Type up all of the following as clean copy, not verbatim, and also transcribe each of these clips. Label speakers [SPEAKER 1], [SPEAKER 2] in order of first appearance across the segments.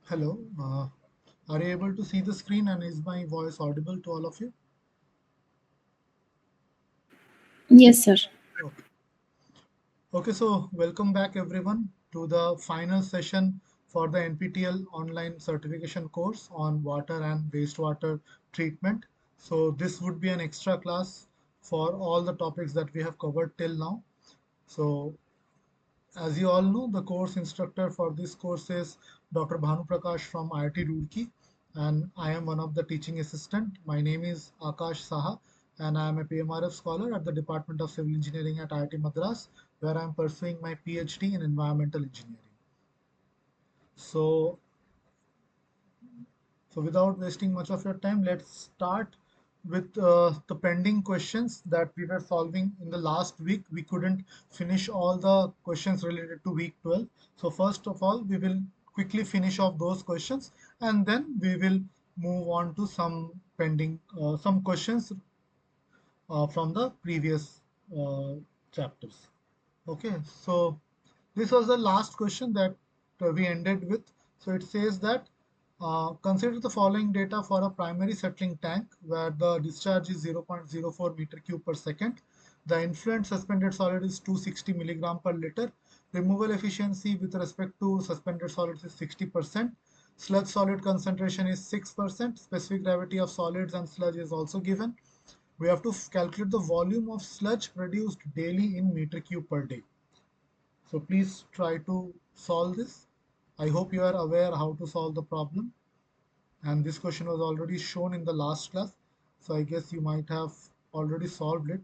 [SPEAKER 1] Hello, are you able to see the screen and is my voice audible to all of you?
[SPEAKER 2] Yes, sir.
[SPEAKER 1] Okay. Okay, so welcome back everyone to the final session for the NPTEL online certification course on water and wastewater treatment. So this would be an extra class for all the topics that we have covered till now. So as you all know, the course instructor for this course is Dr. Bhanu Prakash from IIT Roorkee, and I am one of the teaching assistant. My name is Akash Saha, and I am a PMRF scholar at the Department of Civil Engineering at IIT Madras, where I am pursuing my PhD in environmental engineering. So So without wasting much of your time, let's start with the pending questions that we were solving in the last week. We couldn't finish all the questions related to week 12. So first of all, we will quickly finish off those questions and then we will move on to some pending, some questions from the previous chapters. Okay, so this was the last question that we ended with. So it says that consider the following data for a primary settling tank where the discharge is 0.04 meter cube per second. The influent suspended solid is 260 milligram per liter. Removal efficiency with respect to suspended solids is 60%. Sludge solid concentration is 6%. Specific gravity of solids and sludge is also given. We have to calculate the volume of sludge produced daily in meter cube per day. So please try to solve this. I hope you are aware how to solve the problem. And this question was already shown in the last class. So I guess you might have already solved it.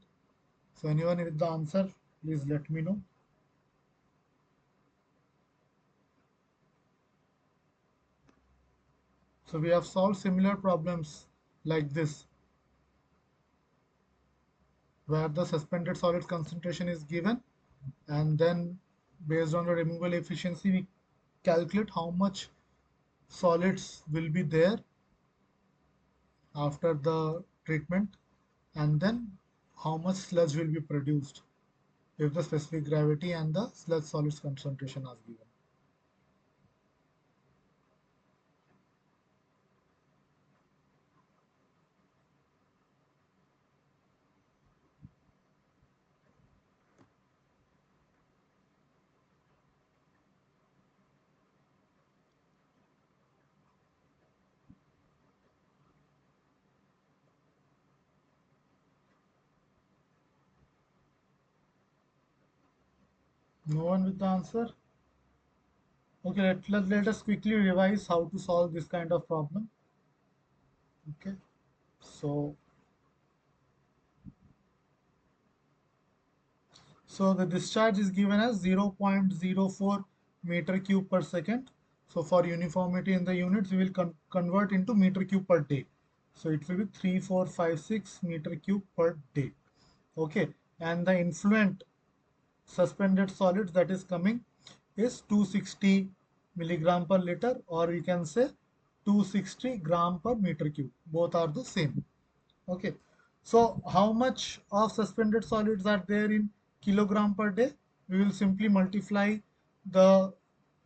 [SPEAKER 1] So anyone with the answer, please let me know. So we have solved similar problems like this, where the suspended solid concentration is given, and then based on the removal efficiency, we calculate how much solids will be there after the treatment, and then how much sludge will be produced if the specific gravity and the sludge solids concentration are given. No one with the answer? Okay, let us quickly revise how to solve this kind of problem. Okay, so the discharge is given as 0.04 meter cube per second. So for uniformity in the units, we will convert into meter cube per day. So it will be 3456 meter cube per day. Okay, and the influent suspended solids that is coming is 260 milligram per liter, or we can say 260 gram per meter cube. Both are the same. Okay, so how much of suspended solids are there in kilogram per day? We will simply multiply the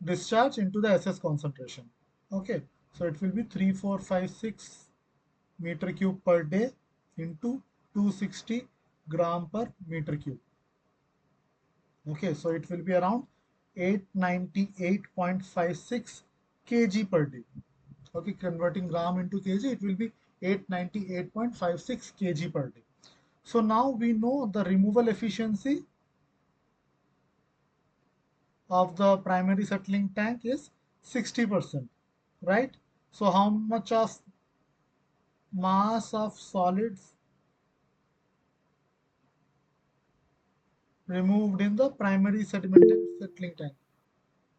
[SPEAKER 1] discharge into the SS concentration. Okay, so it will be 3456 meter cube per day into 260 gram per meter cube. Okay, so it will be around 898.56 kg per day. Okay, converting gram into kg, it will be 898.56 kg per day. So now we know the removal efficiency of the primary settling tank is 60%, right? So how much of mass of solids removed in the primary sedimented settling tank?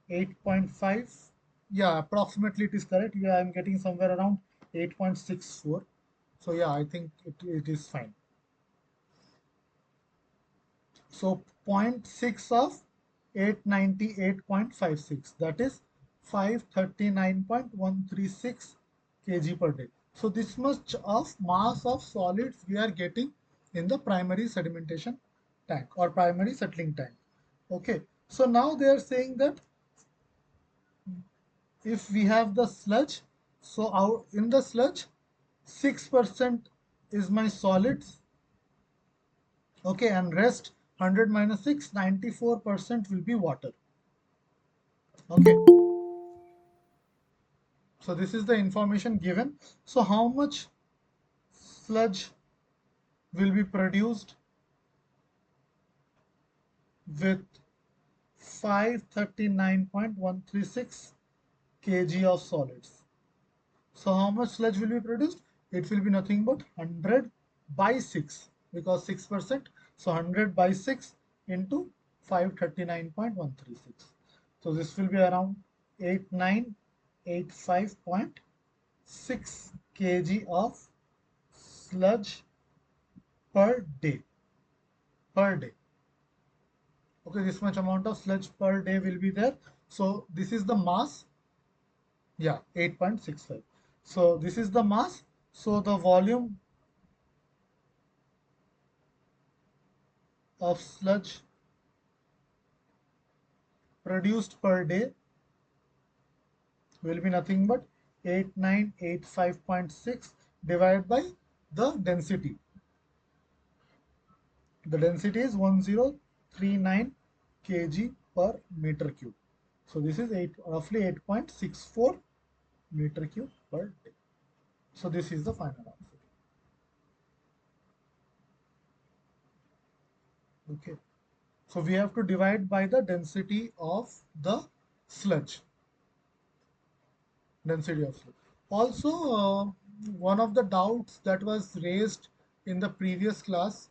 [SPEAKER 1] 8.5. Yeah, approximately it is correct. Yeah, I'm getting somewhere around 8.64. So yeah, I think it is fine. So zero point 0.6 of 898.56, that is 539.136 kg per day. So this much of mass of solids we are getting in the primary sedimentation tank or primary settling tank. Okay, so now they are saying that if we have the sludge, so out in the sludge 6% is my solids. Okay, and rest 100 minus 6, 94% will be water. Okay, so this is the information given. So how much sludge will be produced with 539.136 kg of solids? So how much sludge will be produced? It will be nothing but 100 by 6, because 6%. So 100 by 6 into 539.136. So this will be around 8985.6 kg of sludge per day. Per day. Okay, this much amount of sludge per day will be there. So this is the mass. Yeah, 8.65. So this is the mass. So the volume of sludge produced per day will be nothing but 8985.6 divided by the density. The density is 1039 kg per meter cube. So this is roughly 8.64 meter cube per day. So this is the final answer. Okay. So we have to divide by the density of the sludge. Density of sludge. Also, one of the doubts that was raised in the previous class,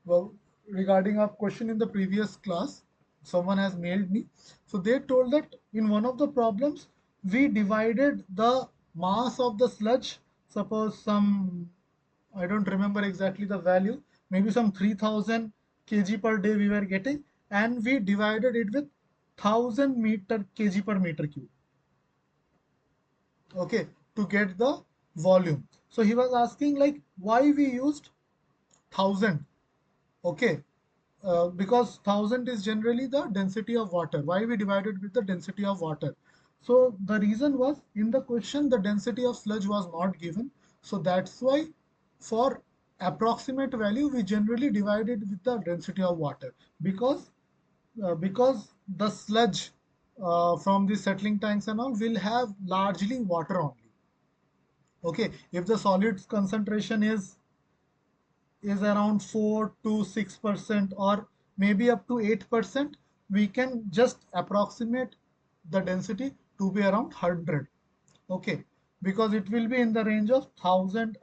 [SPEAKER 1] well, regarding a question in the previous class, someone has mailed me. So they told that in one of the problems, we divided the mass of the sludge, suppose some, I don't remember exactly the value, maybe some 3000 kg per day we were getting, and we divided it with 1000 meter kg per meter cube. Okay, to get the volume. So he was asking like why we used 1000. Okay, because 1000 is generally the density of water. Why we divided with the density of water? So the reason was in the question the density of sludge was not given. So that's why for approximate value we generally divided with the density of water, because the sludge from the settling tanks and all will have largely water only. Okay, if the solids concentration is around 4 to 6% or maybe up to 8%, we can just approximate the density to be around 100. Okay, because it will be in the range of 1000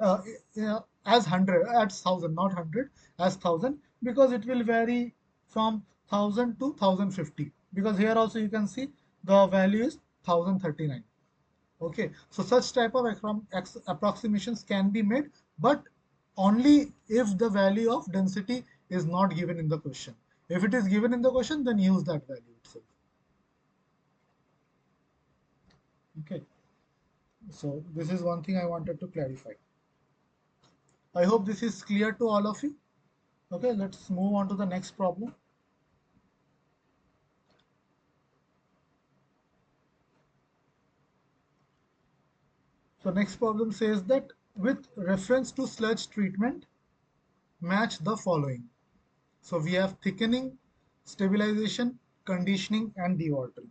[SPEAKER 1] as 100 as 1000, not 100, as 1000, because it will vary from 1000 to 1050, because here also you can see the value is 1039. Okay, so such type of approximations can be made, but only if the value of density is not given in the question. If it is given in the question, then use that value itself. Okay, so this is one thing I wanted to clarify. I hope this is clear to all of you. Okay, let's move on to the next problem. So next problem says that with reference to sludge treatment, match the following. So we have thickening, stabilization, conditioning, and dewatering.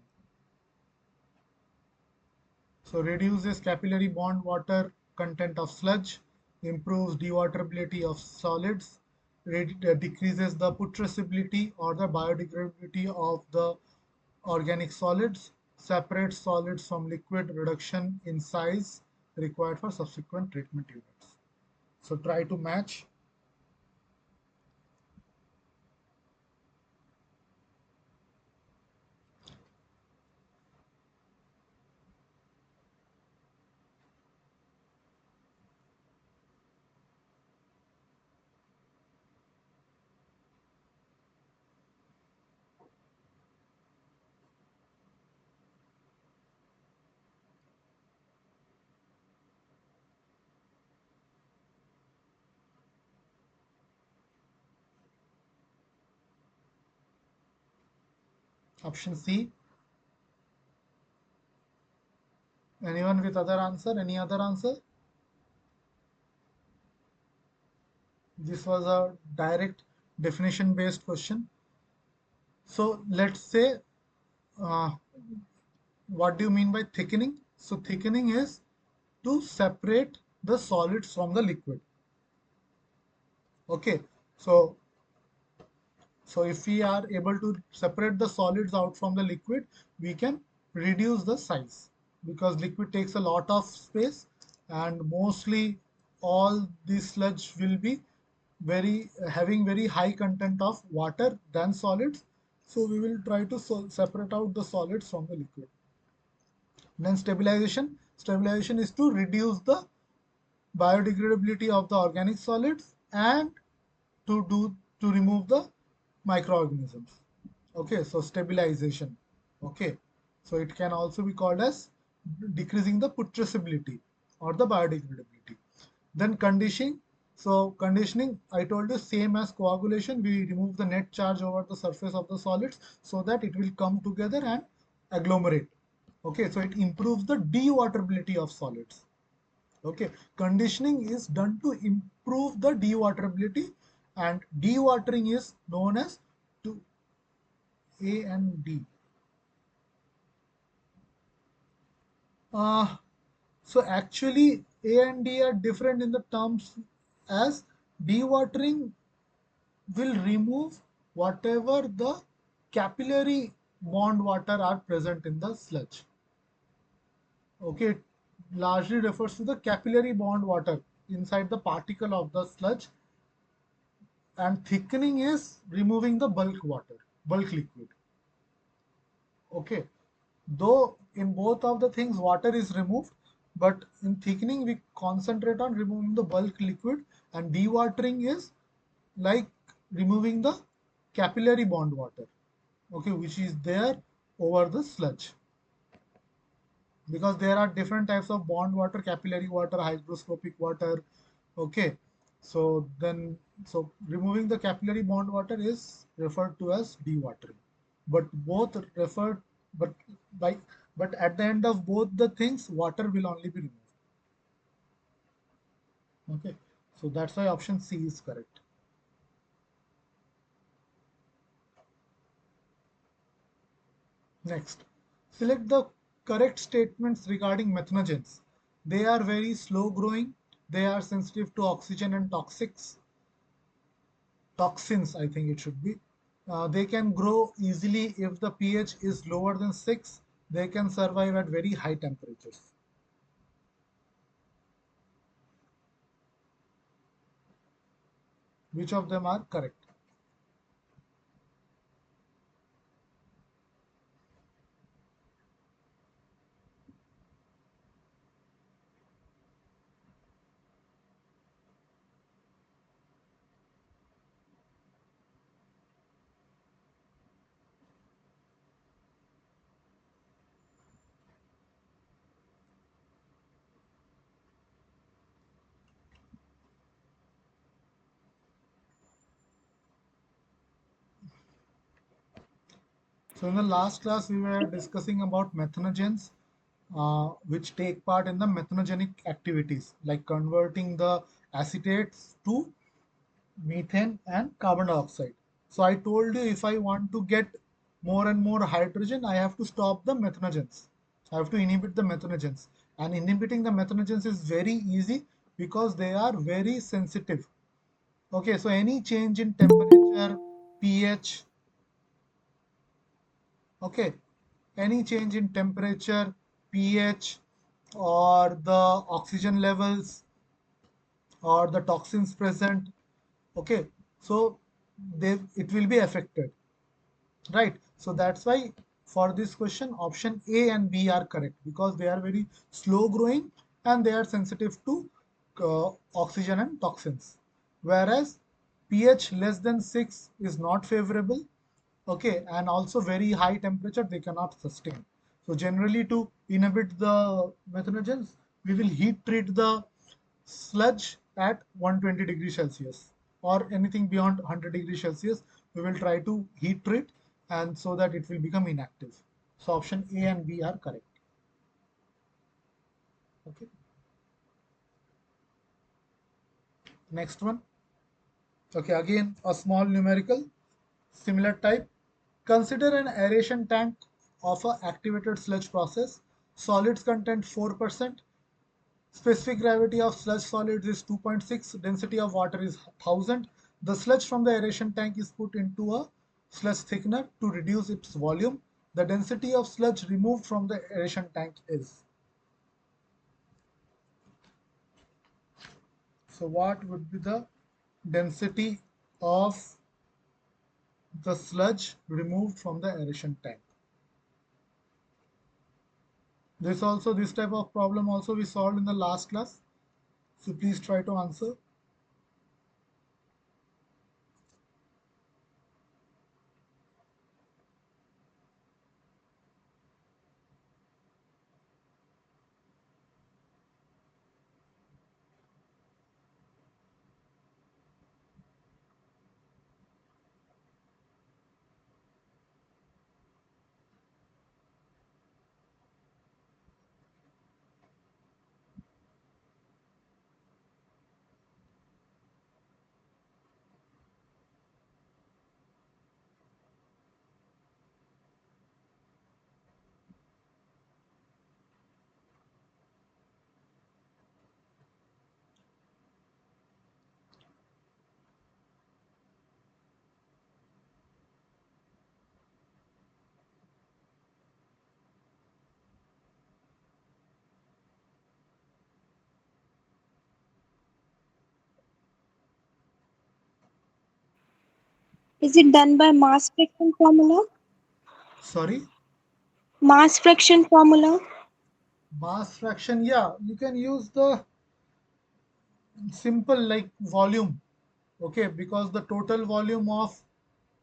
[SPEAKER 1] So reduces capillary bond water content of sludge, improves dewaterability of solids, decreases the putrescibility or the biodegradability of the organic solids, separates solids from liquid, reduction in size required for subsequent treatment units. So try to match. Option C. Anyone with other answer? Any other answer? This was a direct definition based question. So let's say, uh, what do you mean by thickening? So thickening is to separate the solids from the liquid. Okay, so if we are able to separate the solids out from the liquid, we can reduce the size, because liquid takes a lot of space, and mostly all this sludge will be very having very high content of water than solids. So we will try to separate out the solids from the liquid. Then stabilization. Stabilization is to reduce the biodegradability of the organic solids and to remove the microorganisms. Okay, so stabilization. Okay, so it can also be called as decreasing the putrescibility or the biodegradability. Then conditioning. So conditioning, I told you, same as coagulation, we remove the net charge over the surface of the solids so that it will come together and agglomerate. Okay, so it improves the dewatability of solids. Okay, conditioning is done to improve the dewatability, and dewatering is known as to A and D. Uh, so actually A and D are different in the terms, as dewatering will remove whatever the capillary bond water are present in the sludge. Okay, it largely refers to the capillary bond water inside the particle of the sludge, and thickening is removing the bulk water, bulk liquid. Okay, though in both of the things water is removed, but in thickening we concentrate on removing the bulk liquid, and dewatering is like removing the capillary bond water, okay, which is there over the sludge, because there are different types of bond water: capillary water, hygroscopic water. Okay, so then, so removing the capillary bond water is referred to as dewatering. But both referred, but by but at the end of both the things, water will only be removed. Okay, so that's why option C is correct. Next, select the correct statements regarding methanogens. They are very slow growing. They are sensitive to oxygen and toxins, I think it should be. They can grow easily if the pH is lower than 6. They can survive at very high temperatures. Which of them are correct? So in the last class, we were discussing about methanogens, which take part in the methanogenic activities, like converting the acetates to methane and carbon dioxide. So I told you if I want to get more and more hydrogen, I have to stop the methanogens. I have to inhibit the methanogens. And inhibiting the methanogens is very easy because they are very sensitive. Okay, so any change in temperature, pH, okay, any change in temperature, pH, or the oxygen levels, or the toxins present, okay, so it will be affected, right? So that's why for this question option A and B are correct because they are very slow growing and they are sensitive to oxygen and toxins, whereas pH less than 6 is not favorable, okay, and also very high temperature they cannot sustain. So generally to inhibit the methanogens, we will heat treat the sludge at 120 degrees Celsius or anything beyond 100 degrees Celsius. We will try to heat treat and so that it will become inactive. So option A and B are correct. Okay. Next one. Okay, again a small numerical, similar type. Consider an aeration tank of a activated sludge process. Solids content 4%. Specific gravity of sludge solids is 2.6. Density of water is 1000. The sludge from the aeration tank is put into a sludge thickener to reduce its volume. The density of sludge removed from the aeration tank is. So what would be the density of the sludge removed from the aeration tank? This type of problem also we solved in the last class. So please try to answer.
[SPEAKER 2] Is it done by mass fraction formula?
[SPEAKER 1] Sorry,
[SPEAKER 2] Mass fraction formula?
[SPEAKER 1] mass fraction. Yeah, you can use the simple like volume, okay, because the total volume of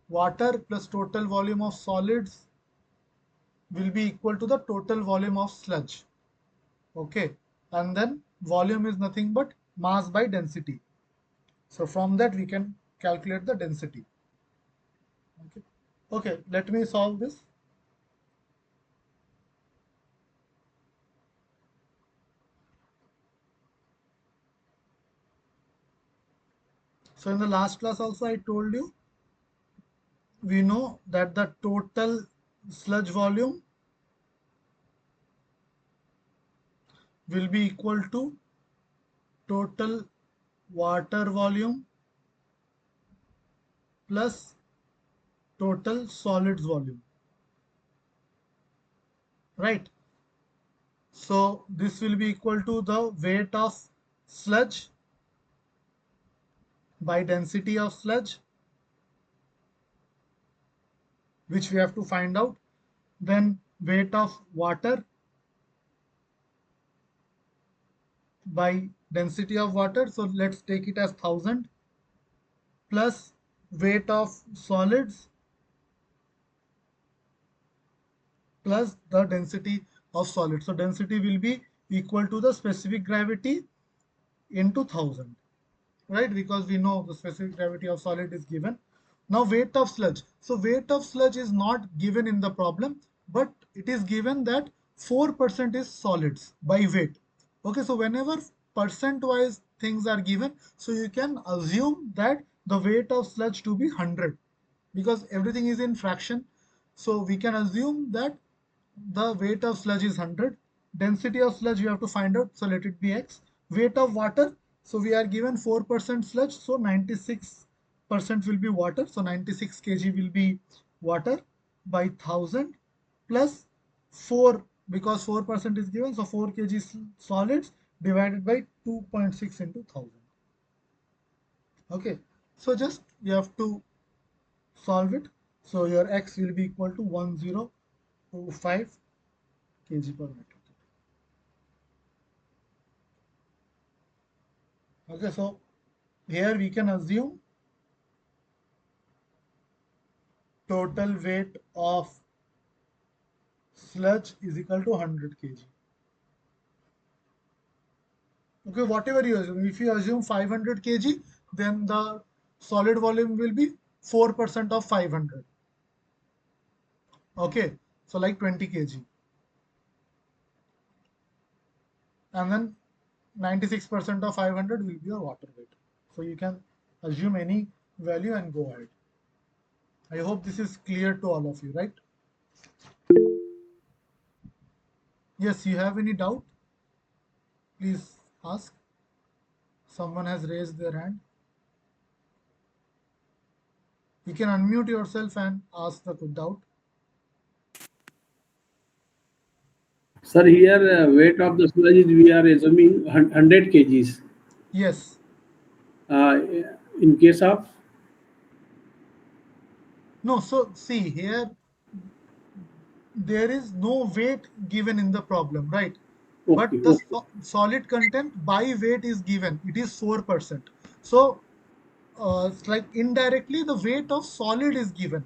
[SPEAKER 1] water plus total volume of solids will be equal to the total volume of sludge, okay, and then volume is nothing but mass by density. So from that we can calculate the density. Okay, okay, let me solve this. So in the last class also I told you we know that the total sludge volume will be equal to total water volume plus total solids volume, right? So this will be equal to the weight of sludge by density of sludge, which we have to find out. Then weight of water by density of water. So let's take it as 1000 plus weight of solids plus the density of solids. So density will be equal to the specific gravity into 1000, right? Because we know the specific gravity of solid is given. Now weight of sludge. So weight of sludge is not given in the problem, but it is given that 4% is solids by weight. Okay, so whenever percent wise things are given, so you can assume that the weight of sludge to be 100 because everything is in fraction. So we can assume that the weight of sludge is 100. Density of sludge you have to find out, so let it be x. Weight of water, so we are given 4% sludge, so 96% will be water, so 96 kg will be water by 1000 plus 4, because 4% is given, so 4 kg solids divided by 2.6 into 1000. Okay, so just you have to solve it. So your x will be equal to 1025 kg per meter. Okay, so here we can assume total weight of sludge is equal to 100 kg. Okay, whatever you assume, if you assume 500 kg, then the solid volume will be 4% of 500. Okay, so like 20 kg. And then 96% of 500 will be your water weight. So you can assume any value and go ahead. I hope this is clear to all of you, right? Yes, you have any doubt? Please ask. Someone has raised their hand. You can unmute yourself and ask the doubt.
[SPEAKER 3] Sir, here weight of the sludge is we are assuming 100 kgs.
[SPEAKER 1] Yes.
[SPEAKER 3] Uh, in case of
[SPEAKER 1] No, so see here, there is no weight given in the problem, right? But
[SPEAKER 3] okay,
[SPEAKER 1] the
[SPEAKER 3] okay,
[SPEAKER 1] solid content by weight is given. It is 4%. So it's like indirectly the weight of solid is given.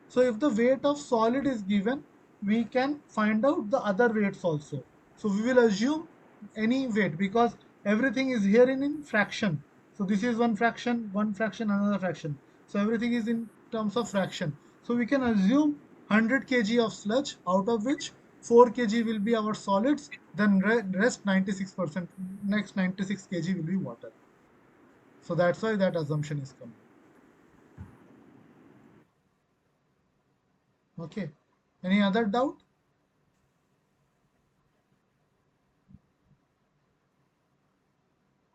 [SPEAKER 1] So if the weight of solid is given, we can find out the other weights also. So we will assume any weight because everything is here in fraction. So this is one fraction, another fraction. So everything is in terms of fraction. So we can assume 100 kg of sludge, out of which 4 kg will be our solids, then rest 96%, next 96 kg will be water. So that's why that assumption is coming. Okay. Any other doubt?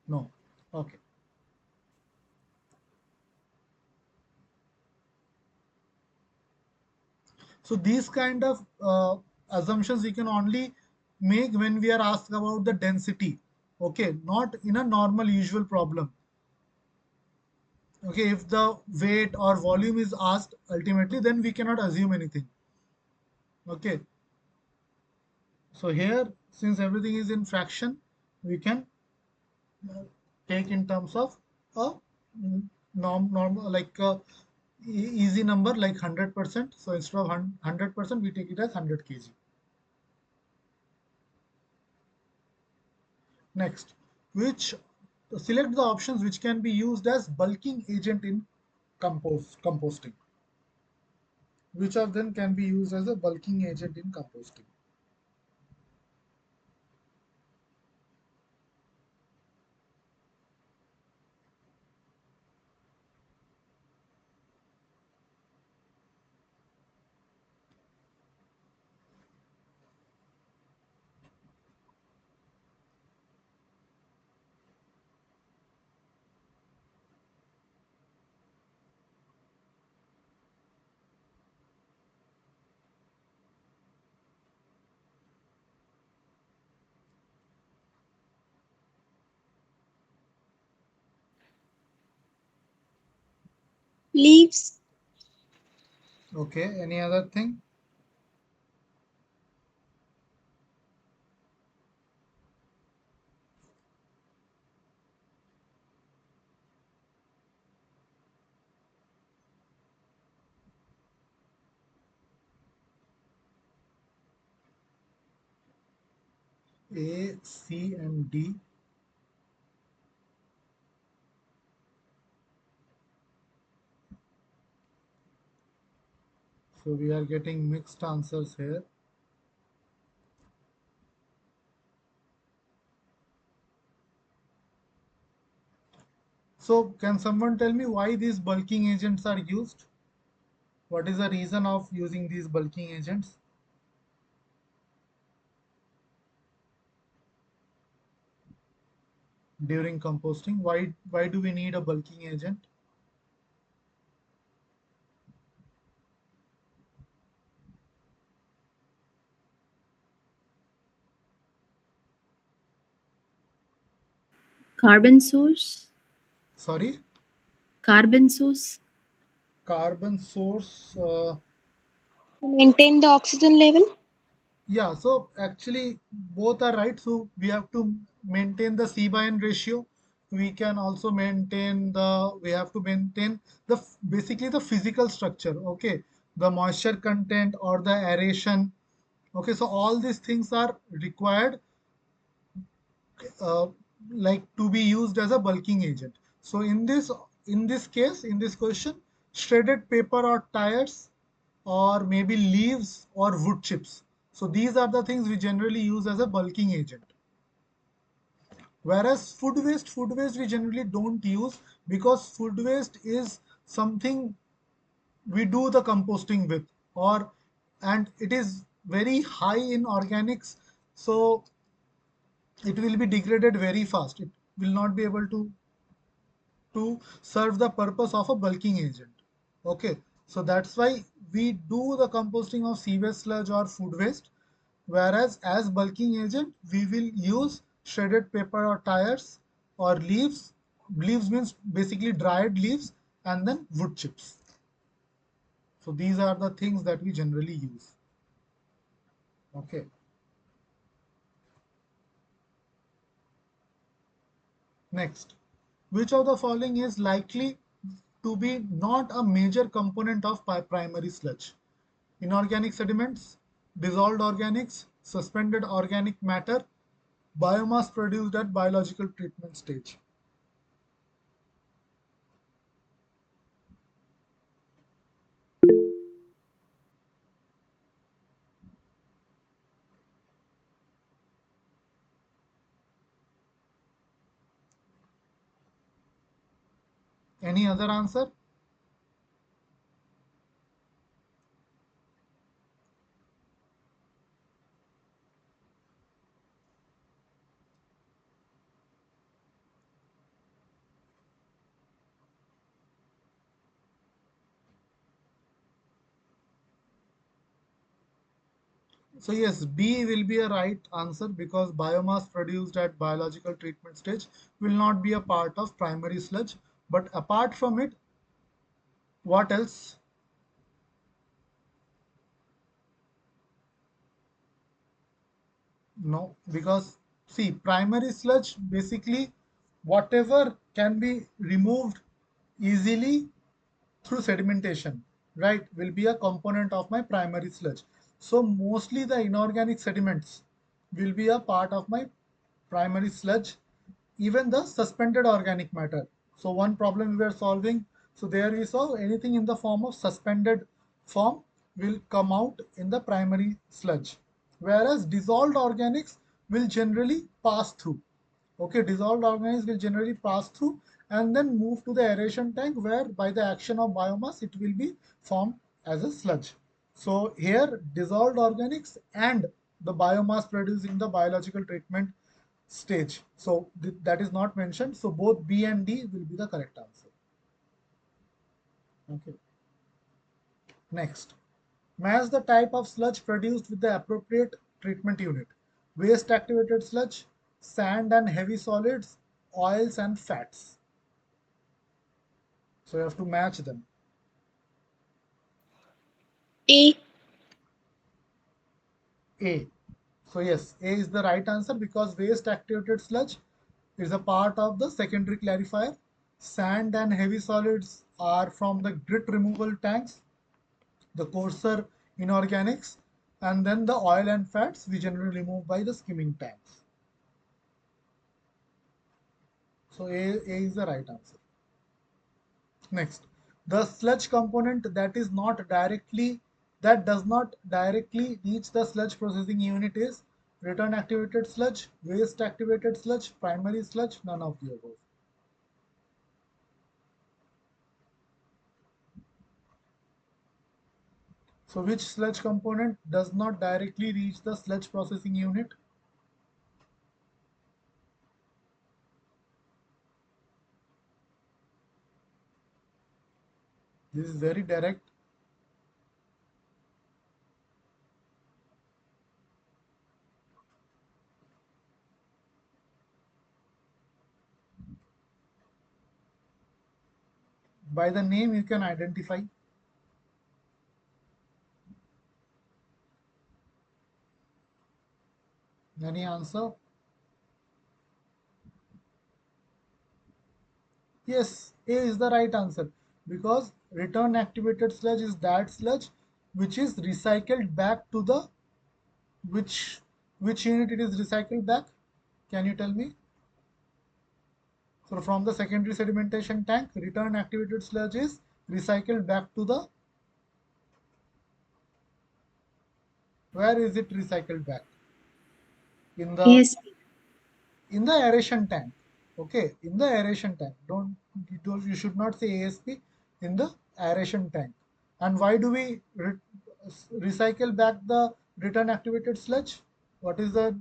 [SPEAKER 1] No. Okay. So these kind of assumptions we can only make when we are asked about the density. Okay, not in a normal usual problem. Okay, if the weight or volume is asked ultimately, then we cannot assume anything. Okay, so here since everything is in fraction, we can uh, take in terms of a norm like easy number like 100%. So instead of 100%, we take it as 100 kg. Next, which select the options which can be used as bulking agent in composting. Which of them can be used as a bulking agent in composting?
[SPEAKER 2] Leaves.
[SPEAKER 1] Okay, any other thing? A, C, and D. So we are getting mixed answers here. So can someone tell me why these bulking agents are used? What is the reason of using these bulking agents during composting? Why do we need a bulking agent?
[SPEAKER 4] Carbon source?
[SPEAKER 1] Sorry,
[SPEAKER 4] Carbon source?
[SPEAKER 1] carbon source.
[SPEAKER 2] Maintain the oxygen level.
[SPEAKER 1] Yeah, so actually both are right. So we have to maintain the C by N ratio. We can also maintain we have to maintain basically the physical structure. Okay, the moisture content or the aeration. Okay, so all these things are required uh, like to be used as a bulking agent. So in this case, in this question, shredded paper or tires, or maybe leaves or wood chips. So these are the things we generally use as a bulking agent. Whereas food waste we generally don't use, because food waste is something we do the composting with, or and it is very high in organics, so it will be degraded very fast. It will not be able to serve the purpose of a bulking agent. Okay, so that's why we do the composting of sewage sludge or food waste. Whereas as bulking agent, we will use shredded paper or tires or leaves. Leaves means basically dried leaves, and then wood chips. So these are the things that we generally use. Okay. Next, which of the following is likely to be not a major component of primary sludge? Inorganic sediments, dissolved organics, suspended organic matter, biomass produced at biological treatment stage. Any other answer? So yes, B will be a right answer, because biomass produced at biological treatment stage will not be a part of primary sludge. But apart from it, what else? No, because see, primary sludge basically whatever can be removed easily through sedimentation, right, will be a component of my primary sludge. So mostly the inorganic sediments will be a part of my primary sludge, even the suspended organic matter. So one problem we were solving, so there we saw anything in the form of suspended form will come out in the primary sludge, whereas dissolved organics will generally pass through. Okay, dissolved organics will generally pass through and then move to the aeration tank, where by the action of biomass it will be formed as a sludge. So here dissolved organics and the biomass produced in the biological treatment stage. So that is not mentioned. So both B and D will be the correct answer. Okay. Next, match the type of sludge produced with the appropriate treatment unit. Waste activated sludge, sand and heavy solids, oils and fats. So you have to match them.
[SPEAKER 2] A.
[SPEAKER 1] A. So yes, A is the right answer because waste activated sludge is a part of the secondary clarifier. Sand and heavy solids are from the grit removal tanks, the coarser inorganics, and then the oil and fats we generally remove by the skimming tanks. So A is the right answer. Next, the sludge component that does not directly reach the sludge processing unit is return activated sludge, waste activated sludge, primary sludge, none of the above. So which sludge component does not directly reach the sludge processing unit? This is very direct. By the name you can identify. Any answer? Yes, A is the right answer because return activated sludge is that sludge which is recycled back to the which which unit it is recycled back? Can you tell me? So from the secondary sedimentation tank, return activated sludge is recycled back to the where is it recycled back? In the
[SPEAKER 4] ASP.
[SPEAKER 1] aeration tank. Okay, in the aeration tank. You should not say ASP in the aeration tank. And why do we recycle back the return activated sludge? What is the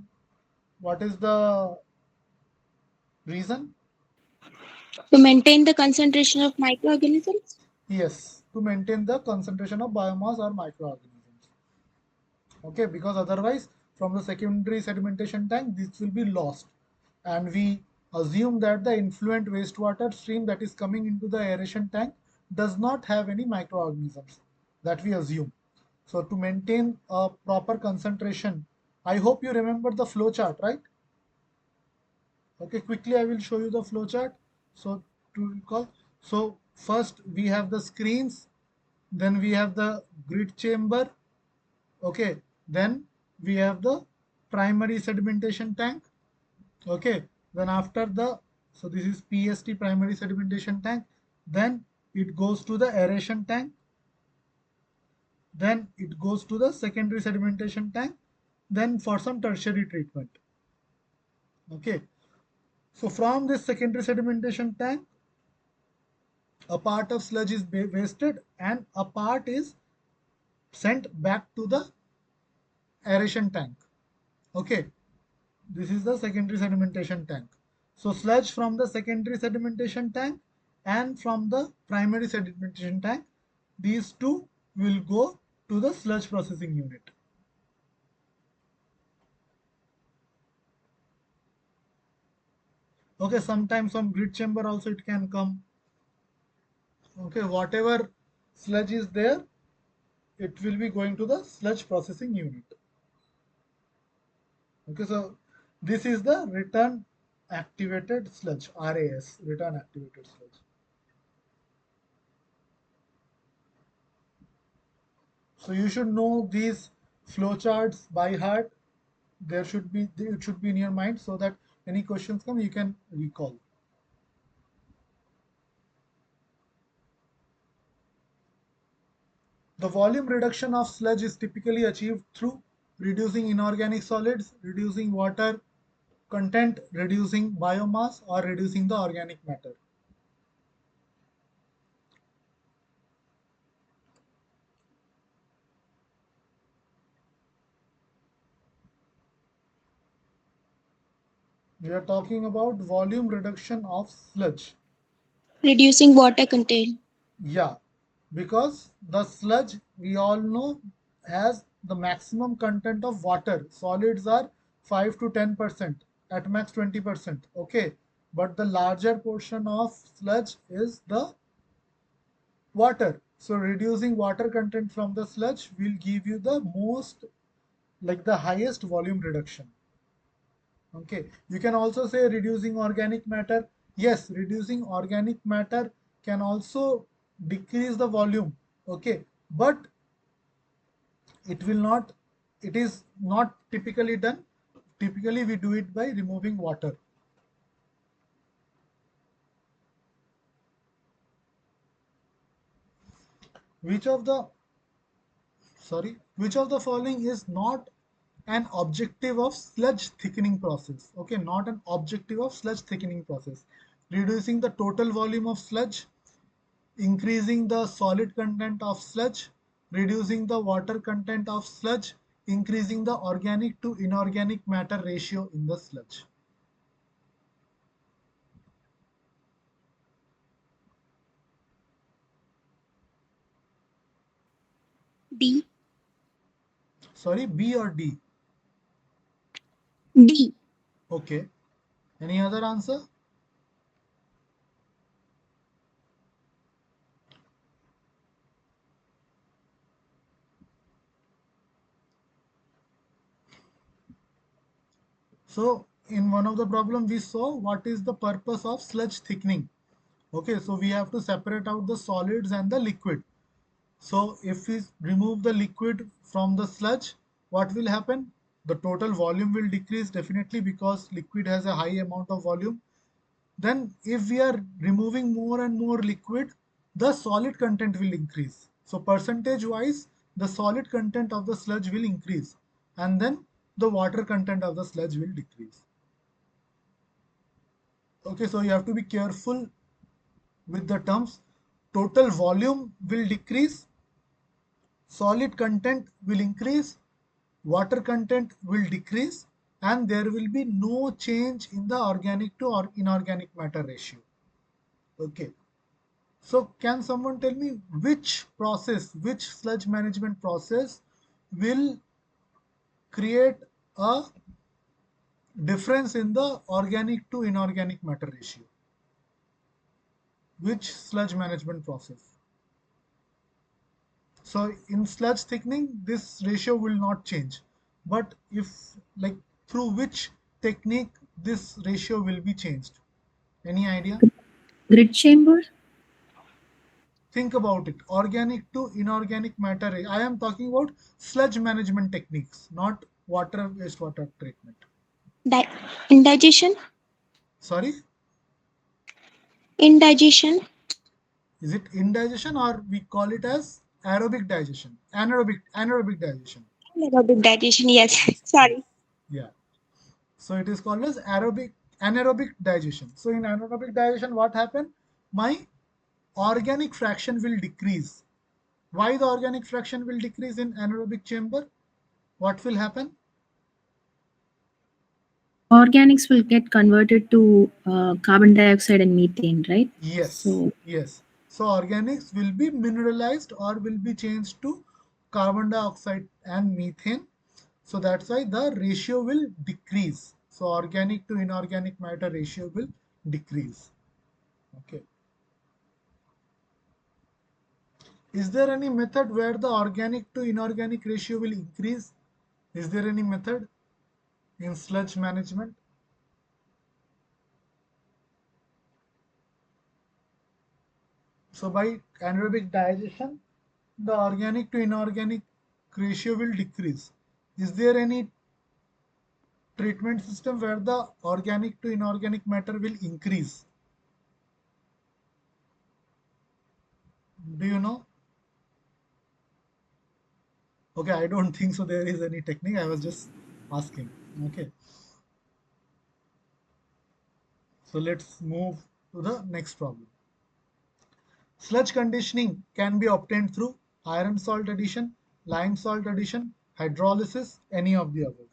[SPEAKER 1] reason?
[SPEAKER 2] To maintain the concentration of microorganisms.
[SPEAKER 1] Yes, to maintain the concentration of biomass or microorganisms. Okay, because otherwise from the secondary sedimentation tank this will be lost, and we assume that the influent wastewater stream that is coming into the aeration tank does not have any microorganisms, that we assume. So to maintain a proper concentration, I hope you remember the flow chart, right? Okay, quickly I will show you the flow chart. So to recall, so first we have the screens, then we have the grid chamber. Okay, then we have the primary sedimentation tank. Okay, then after the, so this is PST, primary sedimentation tank, then it goes to the aeration tank, then it goes to the secondary sedimentation tank, then for some tertiary treatment. Okay, so from this secondary sedimentation tank, a part of sludge is wasted and a part is sent back to the aeration tank. Okay, this is the secondary sedimentation tank. So sludge from the secondary sedimentation tank and from the primary sedimentation tank, these two will go to the sludge processing unit. Okay, sometimes from grid chamber also it can come. Okay, whatever sludge is there, it will be going to the sludge processing unit. Okay, so this is the return activated sludge, RAS, return activated sludge. So you should know these flowcharts by heart. It should be in your mind so that any questions come you can recall. The volume reduction of sludge is typically achieved through reducing inorganic solids, reducing water content, reducing biomass, or reducing the organic matter. We are talking about volume reduction of sludge.
[SPEAKER 2] Reducing water content.
[SPEAKER 1] Yeah, because the sludge we all know has the maximum content of water. Solids are 5 to 10%, at max 20%. Okay, but the larger portion of sludge is the water. So reducing water content from the sludge will give you the most, like the highest volume reduction. Okay, you can also say reducing organic matter. Yes, reducing organic matter can also decrease the volume. Okay, but it will not, it is not typically done. Typically we do it by removing water. Which of the, which of the following is not an objective of sludge thickening process? Okay, not an objective of sludge thickening process. Reducing the total volume of sludge, increasing the solid content of sludge, reducing the water content of sludge, increasing the organic to inorganic matter ratio in the sludge.
[SPEAKER 2] D.
[SPEAKER 1] Sorry, B or D?
[SPEAKER 2] D.
[SPEAKER 1] Okay. Any other answer? So in one of the problem we saw what is the purpose of sludge thickening. Okay, so we have to separate out the solids and the liquid. So if we remove the liquid from the sludge, what will happen? The total volume will decrease definitely because liquid has a high amount of volume. Then if we are removing more and more liquid, the solid content will increase. So percentage wise, the solid content of the sludge will increase, and then the water content of the sludge will decrease. Okay, so you have to be careful with the terms. Total volume will decrease, solid content will increase, water content will decrease, and there will be no change in the organic to or inorganic matter ratio. Okay. So can someone tell me which process, which sludge management process will create a difference in the organic to inorganic matter ratio? Which sludge management process? So in sludge thickening, this ratio will not change. But if, like, through which technique this ratio will be changed? Any idea?
[SPEAKER 4] Grid chamber?
[SPEAKER 1] Think about it. Organic to inorganic matter. I am talking about sludge management techniques, not water wastewater treatment.
[SPEAKER 2] Di- indigestion.
[SPEAKER 1] Sorry,
[SPEAKER 2] Indigestion.
[SPEAKER 1] is it indigestion or we call it as aerobic digestion? Anaerobic digestion.
[SPEAKER 2] Anaerobic digestion. Yes.
[SPEAKER 1] Yes, yes.
[SPEAKER 2] Sorry.
[SPEAKER 1] Yeah. So it is called as anaerobic digestion. So in anaerobic digestion, what happened? My organic fraction will decrease. Why the organic fraction will decrease in anaerobic chamber? What will happen?
[SPEAKER 4] Organics will get converted to carbon dioxide and methane, right?
[SPEAKER 1] Yes,
[SPEAKER 4] So
[SPEAKER 1] yes. So organics will be mineralized or will be changed to carbon dioxide and methane. So that's why the ratio will decrease. So organic to inorganic matter ratio will decrease. Okay. Is there any method where the organic to inorganic ratio will increase? Is there any method in sludge management? So by anaerobic digestion, the organic to inorganic ratio will decrease. Is there any treatment system where the organic to inorganic matter will increase? Do you know? Okay, I don't think so. There is any technique. I was just asking. Okay, so let's move to the next problem. Sludge conditioning can be obtained through iron salt addition, lime salt addition, hydrolysis, any of the above.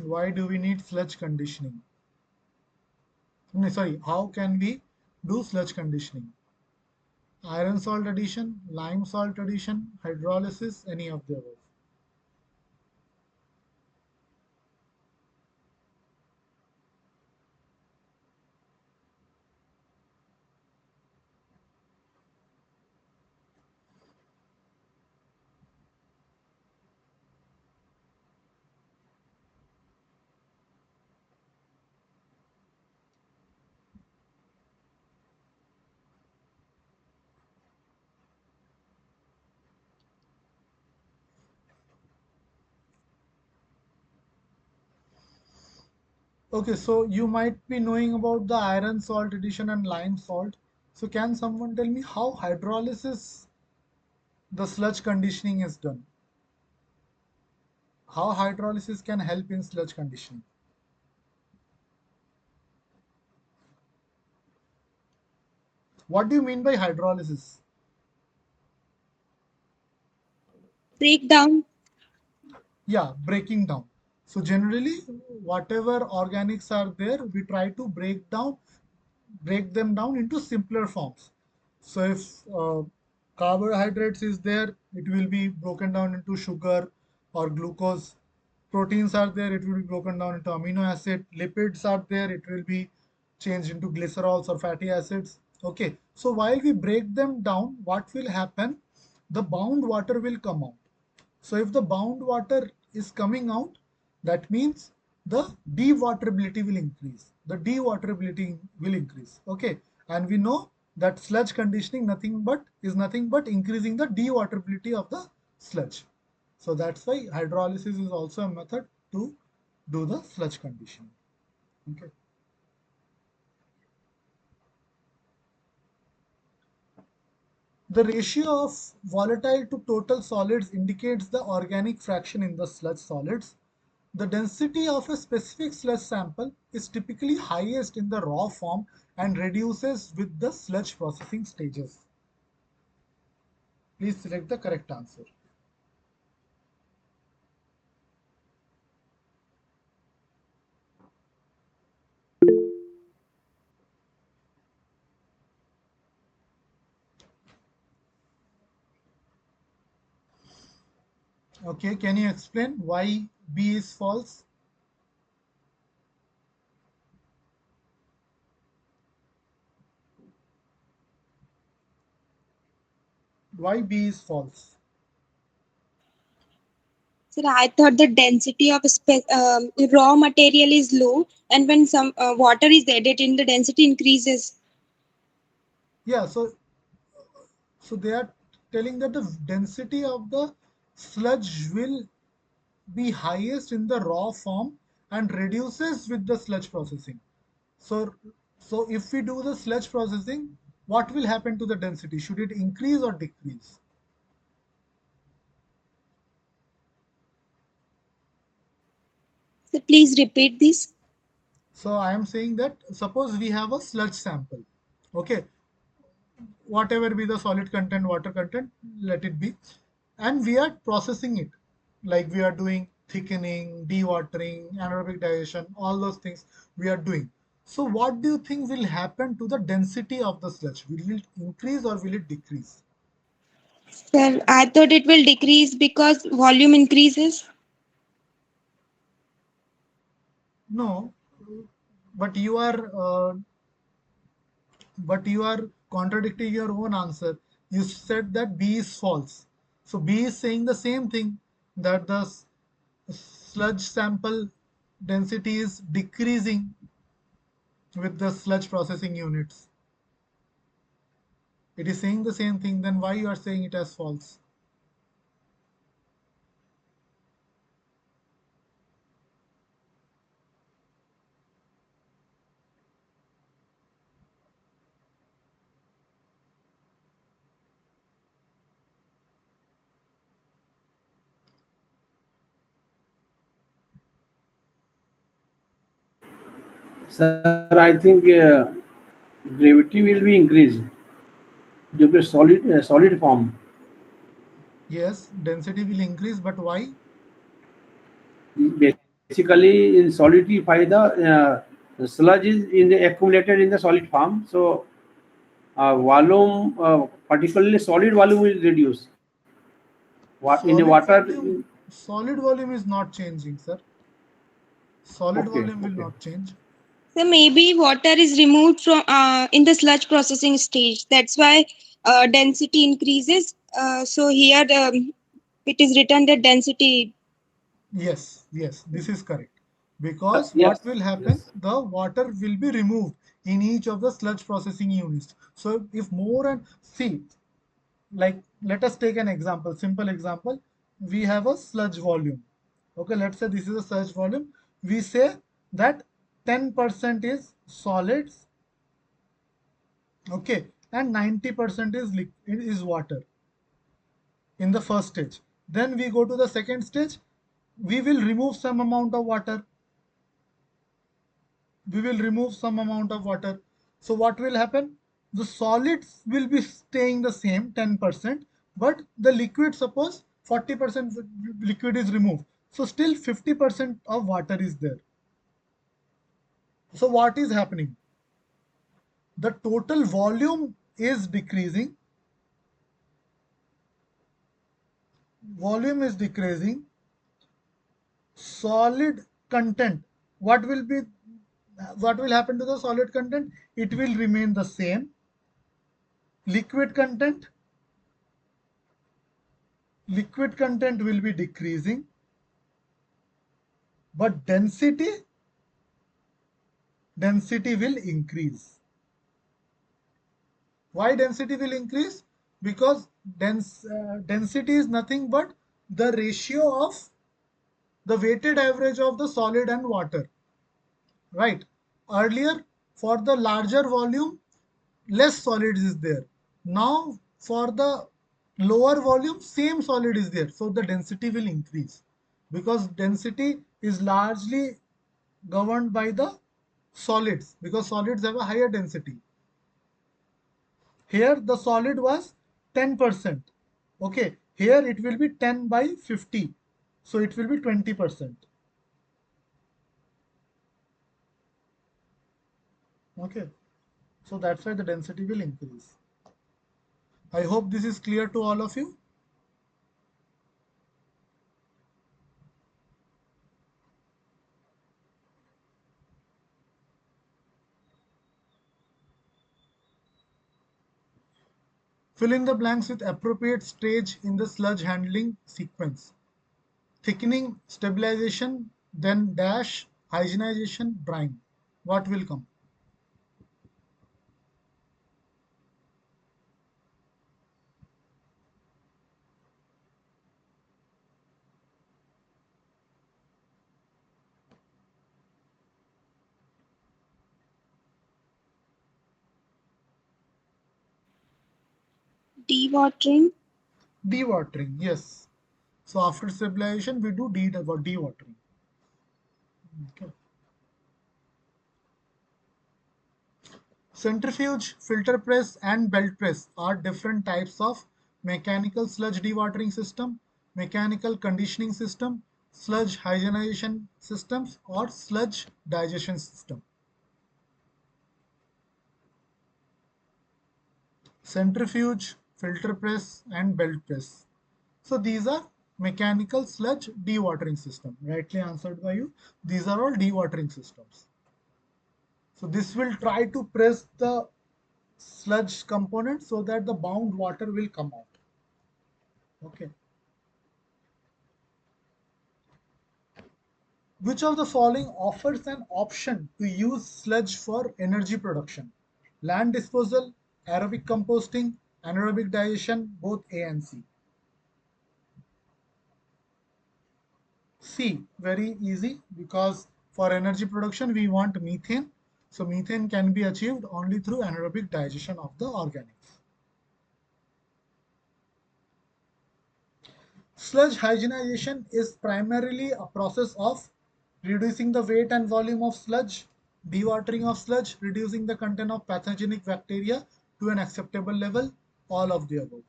[SPEAKER 1] Why do we need sludge conditioning? No, sorry, how can we do sludge conditioning? Iron salt addition, lime salt addition, hydrolysis, any of the above. Okay, so you might be knowing about the iron salt addition and lime salt. So can someone tell me how hydrolysis, the sludge conditioning is done? How hydrolysis can help in sludge conditioning? What do you mean by hydrolysis?
[SPEAKER 2] Breakdown.
[SPEAKER 1] Yeah, breaking down. So generally, whatever organics are there, we try to break them down into simpler forms. So if carbohydrates is there, it will be broken down into sugar or glucose. Proteins are there, it will be broken down into amino acid. Lipids are there, it will be changed into glycerols or fatty acids. Okay, so while we break them down, what will happen? The bound water will come out. So if the bound water is coming out, that means the dewaterability will increase. The dewaterability will increase. Okay. And we know that sludge conditioning nothing but increasing the dewaterability of the sludge. So that's why hydrolysis is also a method to do the sludge conditioning. Okay. The ratio of volatile to total solids indicates the organic fraction in the sludge solids. The density of a specific sludge sample is typically highest in the raw form and reduces with the sludge processing stages. Please select the correct answer. Okay, can you explain why B is false? Why B is false?
[SPEAKER 2] Sir, I thought the density of raw material is low, and when some water is added in, the density increases.
[SPEAKER 1] Yeah, so they are telling that the density of the sludge will be highest in the raw form and reduces with the sludge processing. So, so if we do the sludge processing, what will happen to the density? Should it increase or decrease?
[SPEAKER 2] So please repeat this.
[SPEAKER 1] So I am saying that suppose we have a sludge sample. Okay, whatever be the solid content, water content, let it be. And we are processing it. Like we are doing thickening, dewatering, anaerobic digestion, all those things we are doing. So what do you think will happen to the density of the sludge? Will it increase or will it decrease?
[SPEAKER 2] Sir, I thought it will decrease because volume increases.
[SPEAKER 1] No, but you are contradicting your own answer. You said that B is false. So B is saying the same thing, that the sludge sample density is decreasing with the sludge processing units. It is saying the same thing. Then why you are saying it as false?
[SPEAKER 3] Sir, I think gravity will be increased due to solid form.
[SPEAKER 1] Yes, density will increase, but why?
[SPEAKER 3] Basically, in solidify the sludge is in the accumulated in the solid form. So volume, particularly solid volume, will reduce. In the water,
[SPEAKER 1] Solid volume is not changing, sir. Solid
[SPEAKER 3] okay,
[SPEAKER 1] volume will
[SPEAKER 3] okay.
[SPEAKER 1] not change.
[SPEAKER 2] So maybe water is removed from in the sludge processing stage. That's why density increases. So here it is written that density.
[SPEAKER 1] Yes, yes, this is correct. Because
[SPEAKER 3] Yes,
[SPEAKER 1] what will happen,
[SPEAKER 3] yes.
[SPEAKER 1] the water will be removed in each of the sludge processing units. So if more and see, like let us take an example, simple example. We have a sludge volume. Okay, let's say this is a sludge volume. We say that 10% is solids, okay, and 90% is liquid is water in the first stage. Then we go to the second stage. We will remove some amount of water. We will remove some amount of water. So what will happen? The solids will be staying the same 10%, but the liquid, suppose 40% liquid is removed. So still 50% of water is there. So what is happening? The total volume is decreasing. Volume is decreasing. Solid content. What will be what will happen to the solid content? It will remain the same. Liquid content will be decreasing, but density will increase. Why density will increase? Because density is nothing but the ratio of the weighted average of the solid and water, right? Earlier, for the larger volume, less solids is there. Now for the lower volume, same solid is there, so the density will increase, because density is largely governed by the solids, because solids have a higher density. Here the solid was 10%. Okay, here it will be 10 by 50, so it will be 20%. Okay, so that's why the density will increase. I hope this is clear to all of you. Fill in the blanks with appropriate stage in the sludge handling sequence. Thickening, stabilization, then dash, hygienization, drying. What will come?
[SPEAKER 2] Dewatering.
[SPEAKER 1] Dewatering, yes. So after stabilization, we do dewatering. Okay. Centrifuge, filter press, and belt press are different types of mechanical sludge dewatering system, mechanical conditioning system, sludge hygienization systems, or sludge digestion system. Centrifuge, filter press, and belt press. So these are mechanical sludge dewatering system. Rightly answered by you. These are all dewatering systems. So this will try to press the sludge component so that the bound water will come out. Okay. Which of the following offers an option to use sludge for energy production? Land disposal, aerobic composting, anaerobic digestion, both A and C. C, very easy, because for energy production we want methane. So methane can be achieved only through anaerobic digestion of the organics. Sludge hygienization is primarily a process of reducing the weight and volume of sludge, dewatering of sludge, reducing the content of pathogenic bacteria to an acceptable level, all of the above.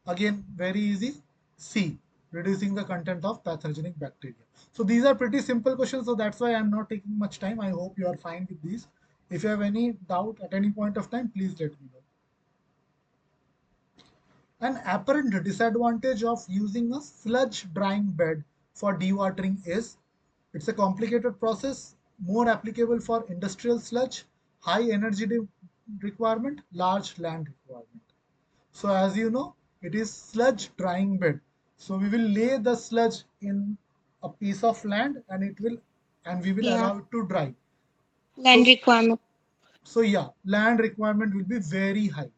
[SPEAKER 1] Again, very easy. C, reducing the content of pathogenic bacteria. So these are pretty simple questions, so that's why I'm not taking much time. I hope you are fine with these. If you have any doubt at any point of time, please let me know. An apparent disadvantage of using a sludge drying bed for dewatering is it's a complicated process, more applicable for industrial sludge, high energy requirement, large land requirement. So as you know, it is sludge drying bed. So we will lay the sludge in a piece of land and we will
[SPEAKER 2] Yeah,
[SPEAKER 1] allow it to dry.
[SPEAKER 2] land
[SPEAKER 1] So
[SPEAKER 2] requirement.
[SPEAKER 1] so yeah, land requirement will be very high.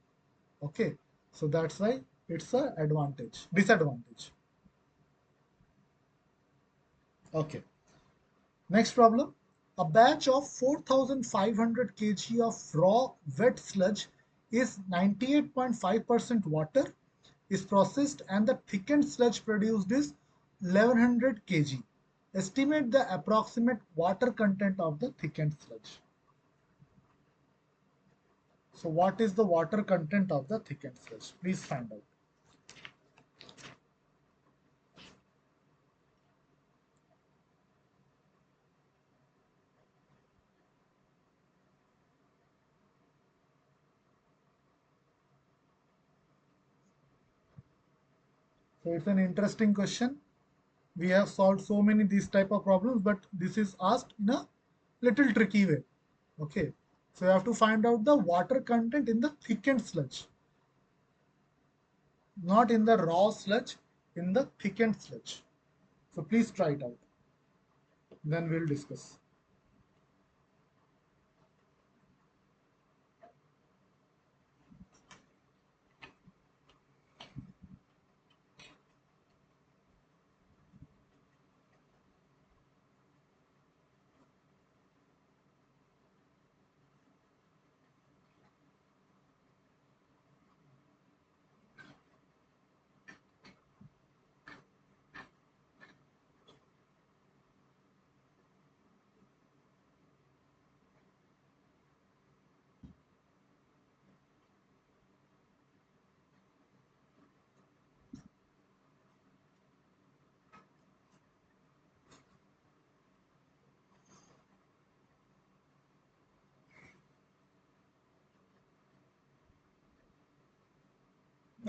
[SPEAKER 1] Okay. So that's why it's a disadvantage. Okay. Next problem. A batch of 4,500 kg of raw wet sludge is 98.5% water is processed and the thickened sludge produced is 1100 kg. Estimate the approximate water content of the thickened sludge. So what is the water content of the thickened sludge? Please find out. So it's an interesting question. We have solved so many these type of problems, but this is asked in a little tricky way. Okay, so you have to find out the water content in the thickened sludge, not in the raw sludge, in the thickened sludge. So please try it out, then we'll discuss.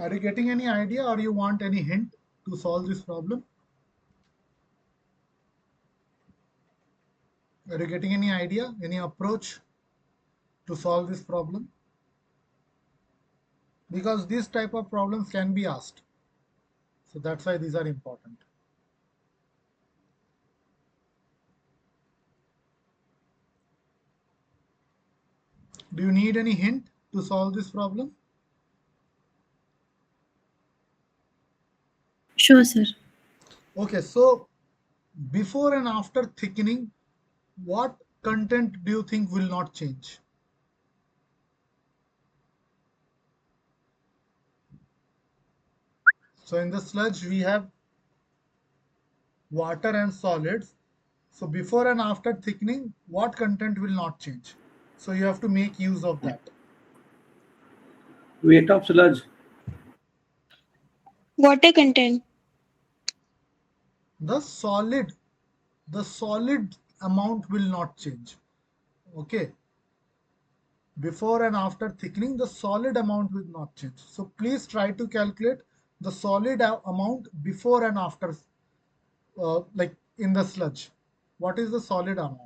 [SPEAKER 1] Are you getting any idea or you want any hint to solve this problem? Are you getting any idea, any approach to solve this problem? Because these type of problems can be asked. So that's why these are important. Do you need any hint to solve this problem?
[SPEAKER 4] Sure, sir.
[SPEAKER 1] Okay, so before and after thickening, what content do you think will not change? So in the sludge, we have water and solids. So before and after thickening, what content will not change? So you have to make use of that.
[SPEAKER 3] Weight of sludge.
[SPEAKER 2] Water content.
[SPEAKER 1] The solid, the solid amount will not change. Okay. Before and after thickening, the solid amount will not change. So please try to calculate the solid amount before and after, like in the sludge. What is the solid amount?